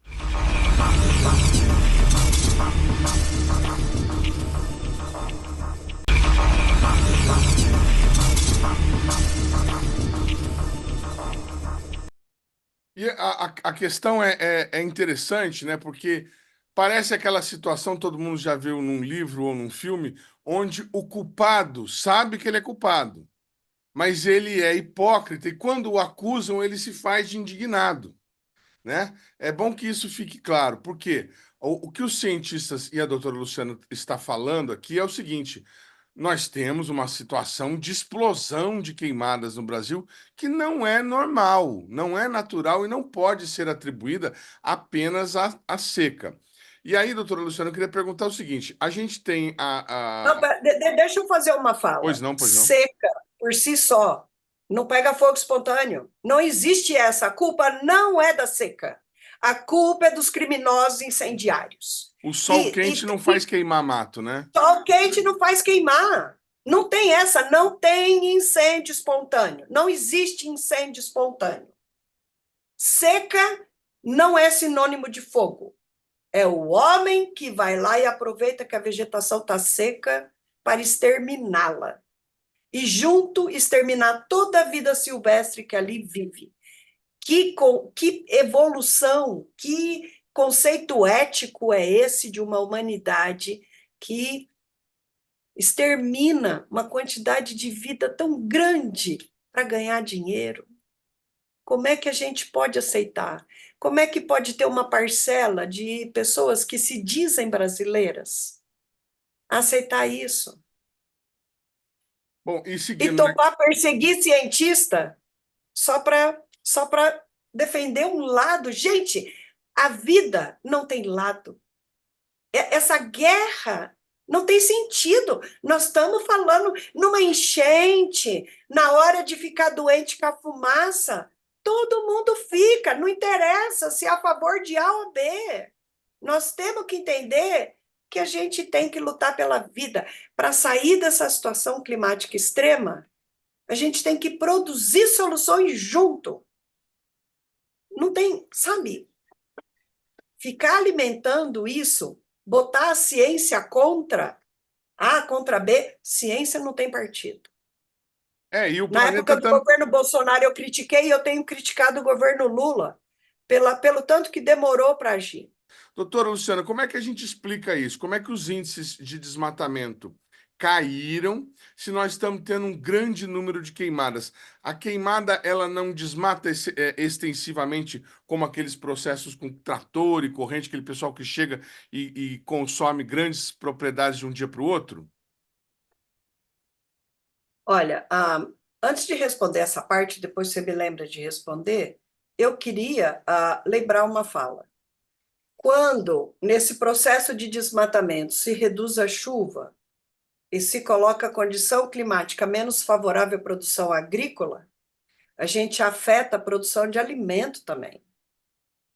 E a questão é interessante, né? Porque parece aquela situação, todo mundo já viu num livro ou num filme, onde o culpado sabe que ele é culpado, mas ele é hipócrita e quando o acusam, ele se faz de indignado, né? É bom que isso fique claro, porque o que os cientistas e a doutora Luciana está falando aqui é o seguinte: nós temos uma situação de explosão de queimadas no Brasil que não é normal, não é natural e não pode ser atribuída apenas à seca. E aí, doutora Luciana, eu queria perguntar o seguinte: a gente tem Não, deixa eu fazer uma Pois fala. não, pois não. Seca, por si só, não pega fogo espontâneo. Não existe essa. A culpa não é da seca. A culpa é dos criminosos incendiários. O sol quente não faz queimar mato, né? Sol quente não faz queimar. Não tem essa, não tem incêndio espontâneo. Não existe incêndio espontâneo. Seca não é sinônimo de fogo. É o homem que vai lá e aproveita que a vegetação está seca para exterminá-la. E junto exterminar toda a vida silvestre que ali vive. Que evolução, que conceito ético é esse de uma humanidade que extermina uma quantidade de vida tão grande para ganhar dinheiro? Como é que a gente pode aceitar? Como é que pode ter uma parcela de pessoas que se dizem brasileiras aceitar isso? Bom, e E seguindo, né? topar perseguir cientista só para defender um lado? Gente, a vida não tem lado. Essa guerra não tem sentido. Nós estamos falando numa enchente, na hora de ficar doente com a fumaça. Todo mundo fica, não interessa se é a favor de A ou B. Nós temos que entender que a gente tem que lutar pela vida. Para sair dessa situação climática extrema, A gente tem que produzir soluções junto. Não tem, sabe? Ficar alimentando isso, botar a ciência contra A, contra B, ciência não tem partido. E o Na planeta época do governo Bolsonaro, eu critiquei e eu tenho criticado o governo Lula pelo tanto que demorou para agir. Doutora Luciana, como é que a gente explica isso? Como é que os índices de desmatamento caíram se nós estamos tendo um grande número de queimadas? A queimada, ela não desmata extensivamente como aqueles processos com trator e corrente, aquele pessoal que chega e consome grandes propriedades de um dia para o outro? Olha, antes de responder essa parte, depois você me lembra de responder, eu queria lembrar uma fala. Quando, nesse processo de desmatamento, se reduz a chuva e se coloca a condição climática menos favorável à produção agrícola, a gente afeta a produção de alimento também,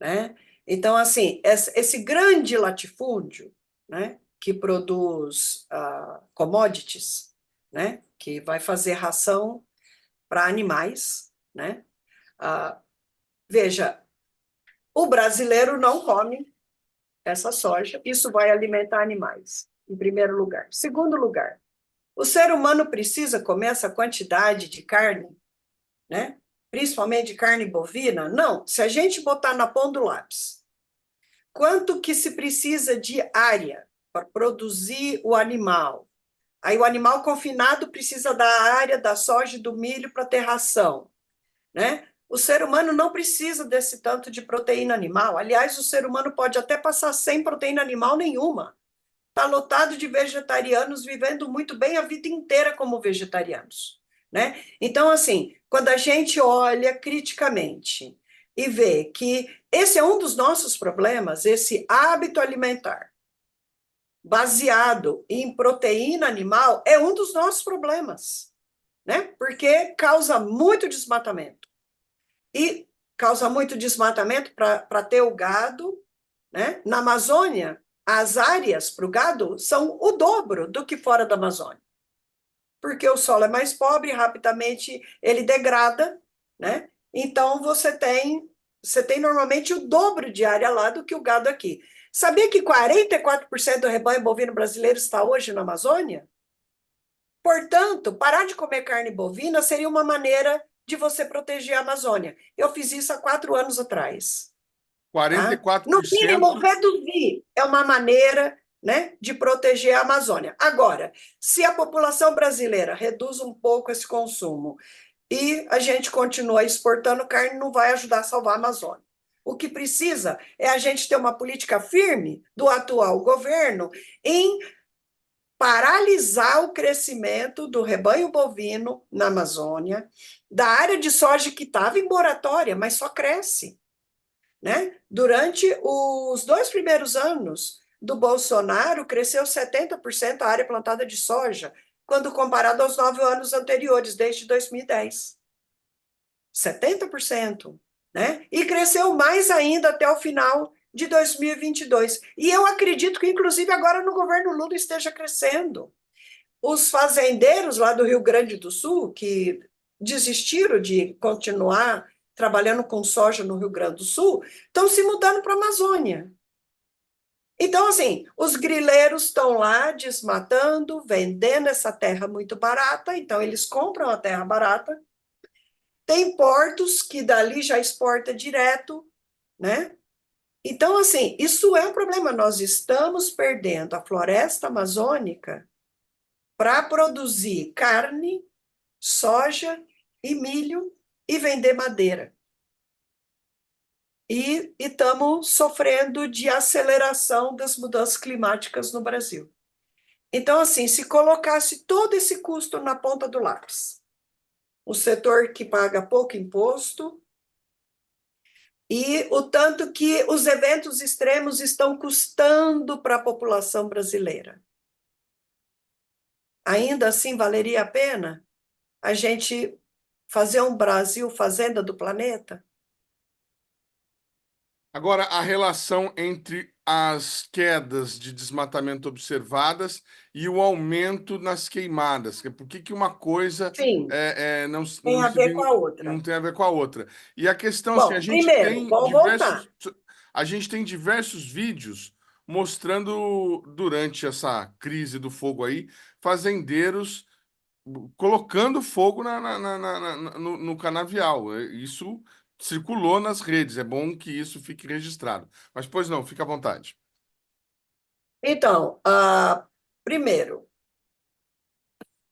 né? Então, assim, esse grande latifúndio, né, que produz commodities, né, que vai fazer ração para animais, né? Veja, o brasileiro não come essa soja, isso vai alimentar animais, em primeiro lugar. Segundo lugar, o ser humano precisa comer essa quantidade de carne, né? Principalmente de carne bovina? Não, se a gente botar na ponta do lápis, quanto que se precisa de área para produzir o animal? Aí o animal confinado precisa da área da soja e do milho para ter ração, né? O ser humano não precisa desse tanto de proteína animal. Aliás, o ser humano pode até passar sem proteína animal nenhuma. Está lotado de vegetarianos vivendo muito bem a vida inteira como vegetarianos, né? Então, assim, quando a gente olha criticamente e vê que esse é um dos nossos problemas, esse hábito alimentar baseado em proteína animal é um dos nossos problemas, né? Porque causa muito desmatamento. E causa muito desmatamento para ter o gado, né? Na Amazônia, as áreas para o gado são o dobro do que fora da Amazônia, porque o solo é mais pobre, rapidamente ele degrada, né? Então você tem normalmente o dobro de área lá do que o gado aqui. Sabia que 44% do rebanho bovino brasileiro está hoje na Amazônia? Portanto, parar de comer carne bovina seria uma maneira de você proteger a Amazônia. Eu fiz isso há 4 anos atrás. Quarenta e Tá? quatro No por mínimo, cento. reduzir é uma maneira, né, de proteger a Amazônia. Agora, se a população brasileira reduz um pouco esse consumo e a gente continua exportando carne, não vai ajudar a salvar a Amazônia. O que precisa é a gente ter uma política firme do atual governo em paralisar o crescimento do rebanho bovino na Amazônia, da área de soja que estava em moratória, mas só cresce, né? Durante os 2 primeiros anos do Bolsonaro, cresceu 70% a área plantada de soja, quando comparado aos 9 anos anteriores, desde 2010. 70%, né? E cresceu mais ainda até o final de 2022. E eu acredito que, inclusive, agora no governo Lula esteja crescendo. Os fazendeiros lá do Rio Grande do Sul, que desistiram de continuar trabalhando com soja no Rio Grande do Sul, estão se mudando para a Amazônia. Então, assim, os grileiros estão lá desmatando, vendendo essa terra muito barata, então eles compram a terra barata. Tem portos que dali já exporta direto, né? Então, assim, isso é um problema. Nós estamos perdendo a floresta amazônica para produzir carne, soja e milho e vender madeira. E estamos sofrendo de aceleração das mudanças climáticas no Brasil. Então, assim, se colocasse todo esse custo na ponta do lápis, o setor que paga pouco imposto e o tanto que os eventos extremos estão custando para a população brasileira. Ainda assim, valeria a pena a gente fazer um Brasil fazenda do planeta? Agora, a relação entre as quedas de desmatamento observadas e o aumento nas queimadas. Por que que uma coisa Sim, tem não a ver com a não outra. tem a ver com a outra? E a questão, assim, Bom, primeiro, vamos voltar. a gente tem diversos vídeos mostrando, durante essa crise do fogo aí, fazendeiros colocando fogo no canavial. Isso circulou nas redes. É bom que isso fique registrado. Mas, pois não, fica à vontade. Então, primeiro,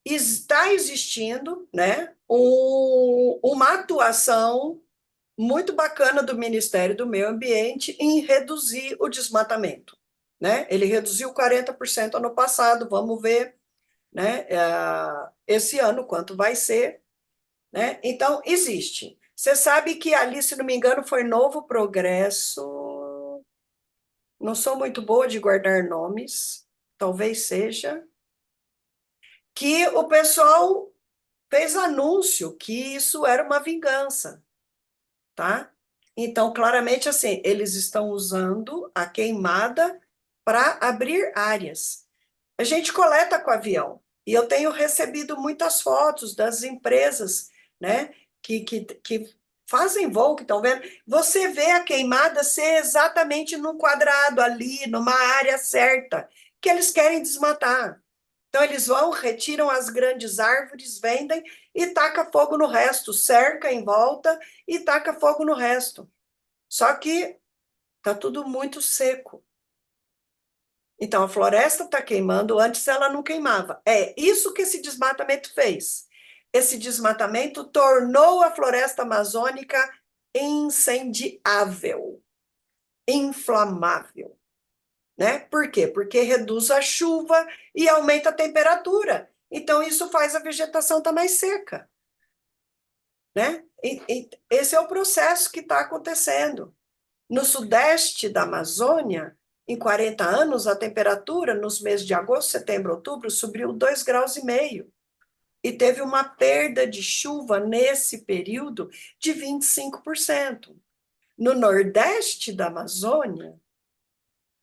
está existindo, né, uma atuação muito bacana do Ministério do Meio Ambiente em reduzir o desmatamento, né? Ele reduziu 40% ano passado, vamos ver, né, esse ano quanto vai ser, né? Então, existe. Você sabe que ali, se não me engano, foi Novo Progresso, não sou muito boa de guardar nomes, talvez seja, que o pessoal fez anúncio que isso era uma vingança, tá? Então, claramente, assim, eles estão usando a queimada para abrir áreas. A gente coleta com avião, e eu tenho recebido muitas fotos das empresas, né, que fazem voo, que estão vendo. Você vê a queimada ser exatamente num quadrado ali, numa área certa, que eles querem desmatar. Então, eles vão, retiram as grandes árvores, vendem e taca fogo no resto, cerca em volta e taca fogo no resto. Só que está tudo muito seco. Então, a floresta está queimando, antes ela não queimava. É isso que esse desmatamento fez. Esse desmatamento tornou a floresta amazônica incendiável, inflamável. Né? Por quê? Porque reduz a chuva e aumenta a temperatura. Então, isso faz a vegetação estar mais seca. Né? E esse é o processo que está acontecendo. No sudeste da Amazônia, em 40 anos, a temperatura nos meses de agosto, setembro, outubro subiu 2,5 graus. E teve uma perda de chuva nesse período de 25%. No nordeste da Amazônia,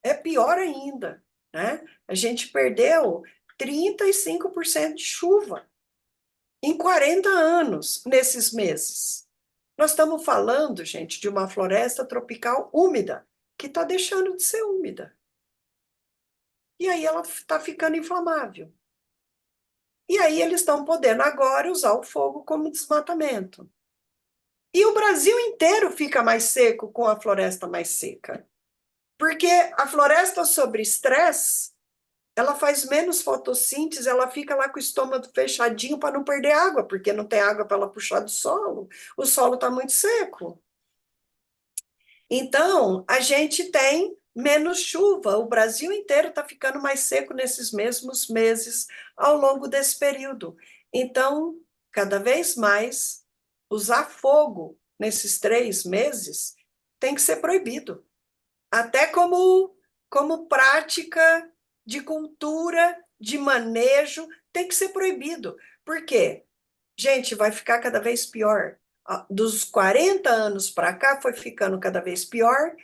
é pior ainda, né? A gente perdeu 35% de chuva em 40 anos nesses meses. Nós estamos falando, gente, de uma floresta tropical úmida, que está deixando de ser úmida. E aí ela está ficando inflamável. E aí eles estão podendo agora usar o fogo como desmatamento. E o Brasil inteiro fica mais seco com a floresta mais seca. Porque a floresta sob estresse, ela faz menos fotossíntese, ela fica lá com o estômago fechadinho para não perder água, porque não tem água para ela puxar do solo. O solo está muito seco. Então, a gente tem menos chuva. O Brasil inteiro está ficando mais seco nesses mesmos meses ao longo desse período. Então, cada vez mais, usar fogo nesses 3 meses tem que ser proibido. Até como prática de cultura, de manejo, tem que ser proibido. Por quê? Gente, vai ficar cada vez pior. Dos 40 anos para cá, foi ficando cada vez pior.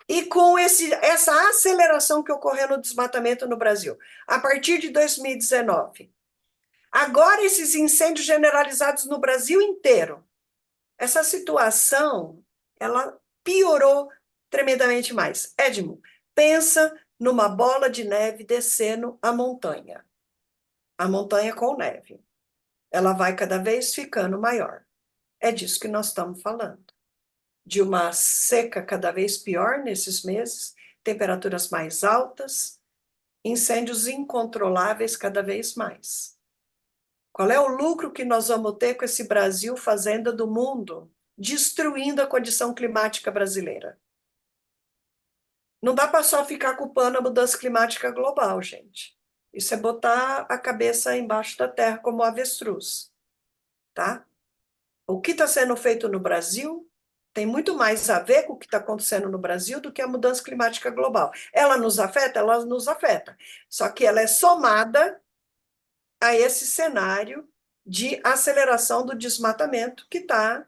E com essa aceleração que ocorreu no desmatamento no Brasil, a partir de 2019. Agora, esses incêndios generalizados no Brasil inteiro. Essa situação, ela piorou tremendamente mais. Edmo, pensa numa bola de neve descendo a montanha com neve. Ela vai cada vez ficando maior. É disso que nós estamos falando. De uma seca cada vez pior nesses meses, temperaturas mais altas, incêndios incontroláveis cada vez mais. Qual é o lucro que nós vamos ter com esse Brasil fazenda do mundo, destruindo a condição climática brasileira? Não dá para só ficar culpando a mudança climática global, gente. Isso é botar a cabeça embaixo da terra como avestruz, tá? O que está sendo feito no Brasil tem muito mais a ver com o que está acontecendo no Brasil do que a mudança climática global. Ela nos afeta? Ela nos afeta. Só que ela é somada a esse cenário de aceleração do desmatamento que está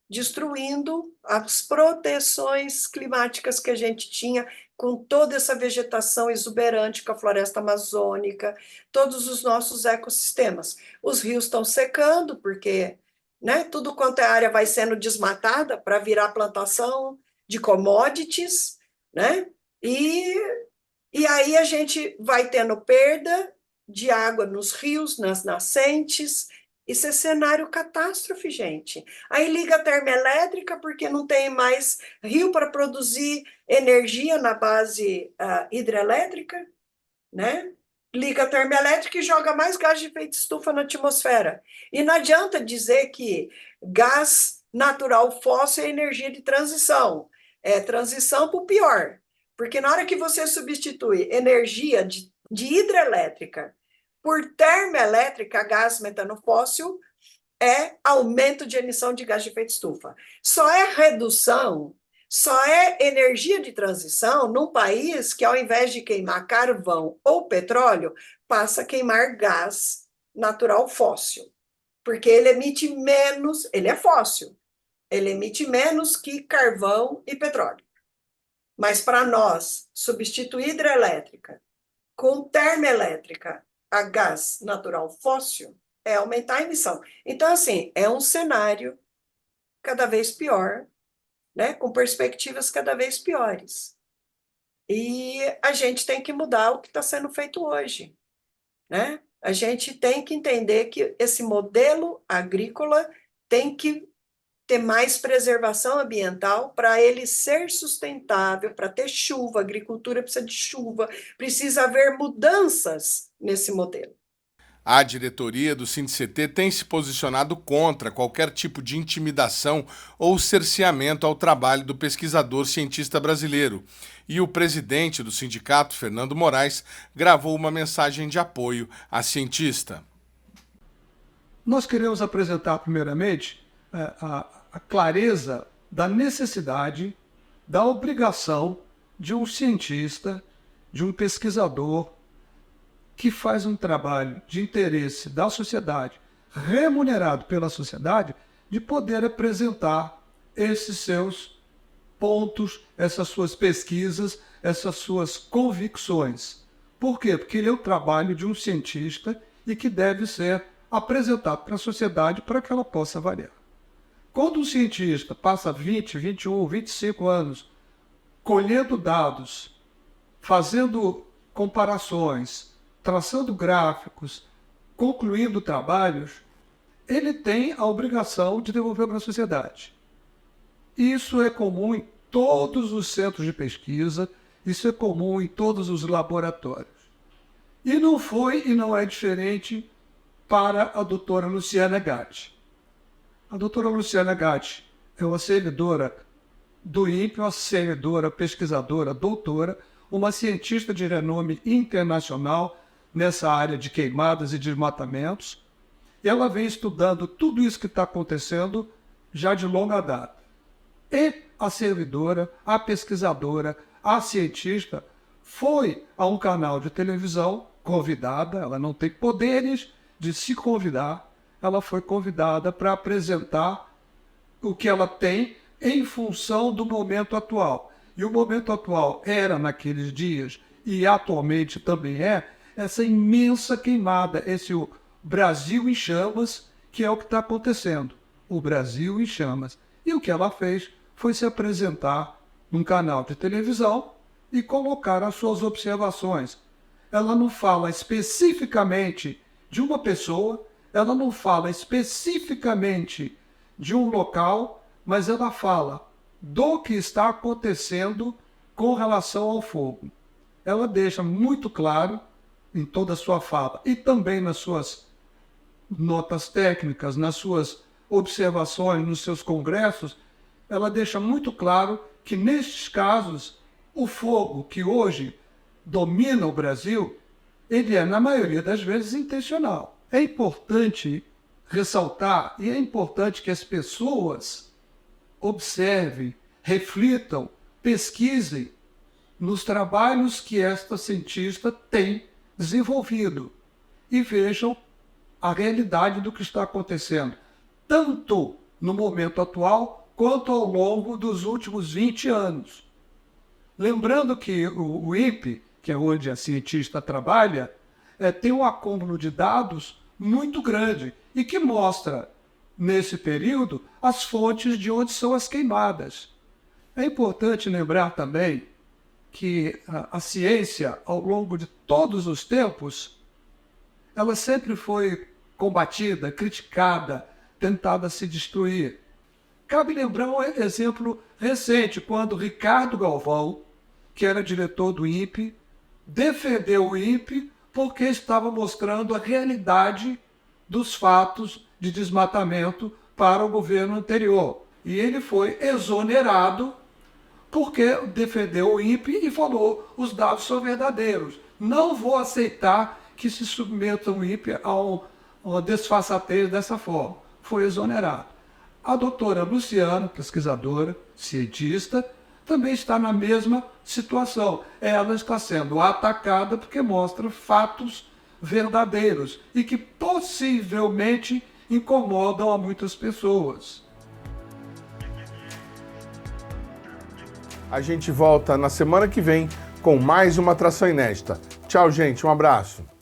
destruindo as proteções climáticas que a gente tinha com toda essa vegetação exuberante, com a floresta amazônica, todos os nossos ecossistemas. Os rios estão secando, porque, né, tudo quanto é área vai sendo desmatada para virar plantação de commodities, né? E aí a gente vai tendo perda de água nos rios, nas nascentes. Isso é cenário catástrofe, gente. Aí liga a termoelétrica porque não tem mais rio para produzir energia na base hidrelétrica, né? Liga a termoelétrica e joga mais gás de efeito estufa na atmosfera. E não adianta dizer que gás natural fóssil é energia de transição. É transição para o pior. Porque na hora que você substitui energia de hidrelétrica por termoelétrica, gás metano fóssil, é aumento de emissão de gás de efeito estufa. Só é redução, só é energia de transição num país que, ao invés de queimar carvão ou petróleo, passa a queimar gás natural fóssil. Porque ele emite menos, ele é fóssil, ele emite menos que carvão e petróleo. Mas para nós, substituir hidrelétrica com termoelétrica a gás natural fóssil é aumentar a emissão. Então, assim, é um cenário cada vez pior, né, com perspectivas cada vez piores. E a gente tem que mudar o que está sendo feito hoje, né? A gente tem que entender que esse modelo agrícola tem que ter mais preservação ambiental para ele ser sustentável, para ter chuva, a agricultura precisa de chuva, precisa haver mudanças nesse modelo. A diretoria do SINDICT tem se posicionado contra qualquer tipo de intimidação ou cerceamento ao trabalho do pesquisador cientista brasileiro. E o presidente do sindicato, Fernando Moraes, gravou uma mensagem de apoio à cientista. Nós queremos apresentar, primeiramente, a clareza da necessidade, da obrigação de um cientista, de um pesquisador, que faz um trabalho de interesse da sociedade, remunerado pela sociedade, de poder apresentar esses seus pontos, essas suas pesquisas, essas suas convicções. Por quê? Porque ele é o trabalho de um cientista e que deve ser apresentado para a sociedade para que ela possa avaliar. Quando um cientista passa 20, 21, 25 anos colhendo dados, fazendo comparações, traçando gráficos, concluindo trabalhos, ele tem a obrigação de devolver para a sociedade. Isso é comum em todos os centros de pesquisa, isso é comum em todos os laboratórios. E não foi e não é diferente para a doutora Luciana Gatti. A doutora Luciana Gatti é uma servidora do INPE, uma servidora, pesquisadora, doutora, uma cientista de renome internacional nessa área de queimadas e desmatamentos. Ela vem estudando tudo isso que está acontecendo já de longa data. E a servidora, a pesquisadora, a cientista foi a um canal de televisão convidada, ela não tem poderes de se convidar, ela foi convidada para apresentar o que ela tem em função do momento atual. E o momento atual era, naqueles dias, e atualmente também é, essa imensa queimada, esse Brasil em chamas, que é o que está acontecendo. O Brasil em chamas. E o que ela fez foi se apresentar num canal de televisão e colocar as suas observações. Ela não fala especificamente de uma pessoa, ela não fala especificamente de um local, mas ela fala do que está acontecendo com relação ao fogo. Ela deixa muito claro em toda a sua fala e também nas suas notas técnicas, nas suas observações, nos seus congressos, ela deixa muito claro que nestes casos o fogo que hoje domina o Brasil, ele é na maioria das vezes intencional. É importante ressaltar e é importante que as pessoas observem, reflitam, pesquisem nos trabalhos que esta cientista tem desenvolvido e vejam a realidade do que está acontecendo, tanto no momento atual quanto ao longo dos últimos 20 anos. Lembrando que o INPE, que é onde a cientista trabalha, tem um acúmulo de dados muito grande e que mostra, nesse período, as fontes de onde são as queimadas. É importante lembrar também que a ciência, ao longo de todos os tempos, ela sempre foi combatida, criticada, tentada se destruir. Cabe lembrar um exemplo recente, quando Ricardo Galvão, que era diretor do INPE, defendeu o INPE porque estava mostrando a realidade dos fatos de desmatamento para o governo anterior. E ele foi exonerado porque defendeu o INPE e falou: os dados são verdadeiros. Não vou aceitar que se submetam o INPE a uma desfaçatez dessa forma. Foi exonerado. A doutora Luciana, pesquisadora, cientista, também está na mesma situação. Ela está sendo atacada porque mostra fatos verdadeiros e que possivelmente incomodam a muitas pessoas. A gente volta na semana que vem com mais uma atração inédita. Tchau, gente. Um abraço.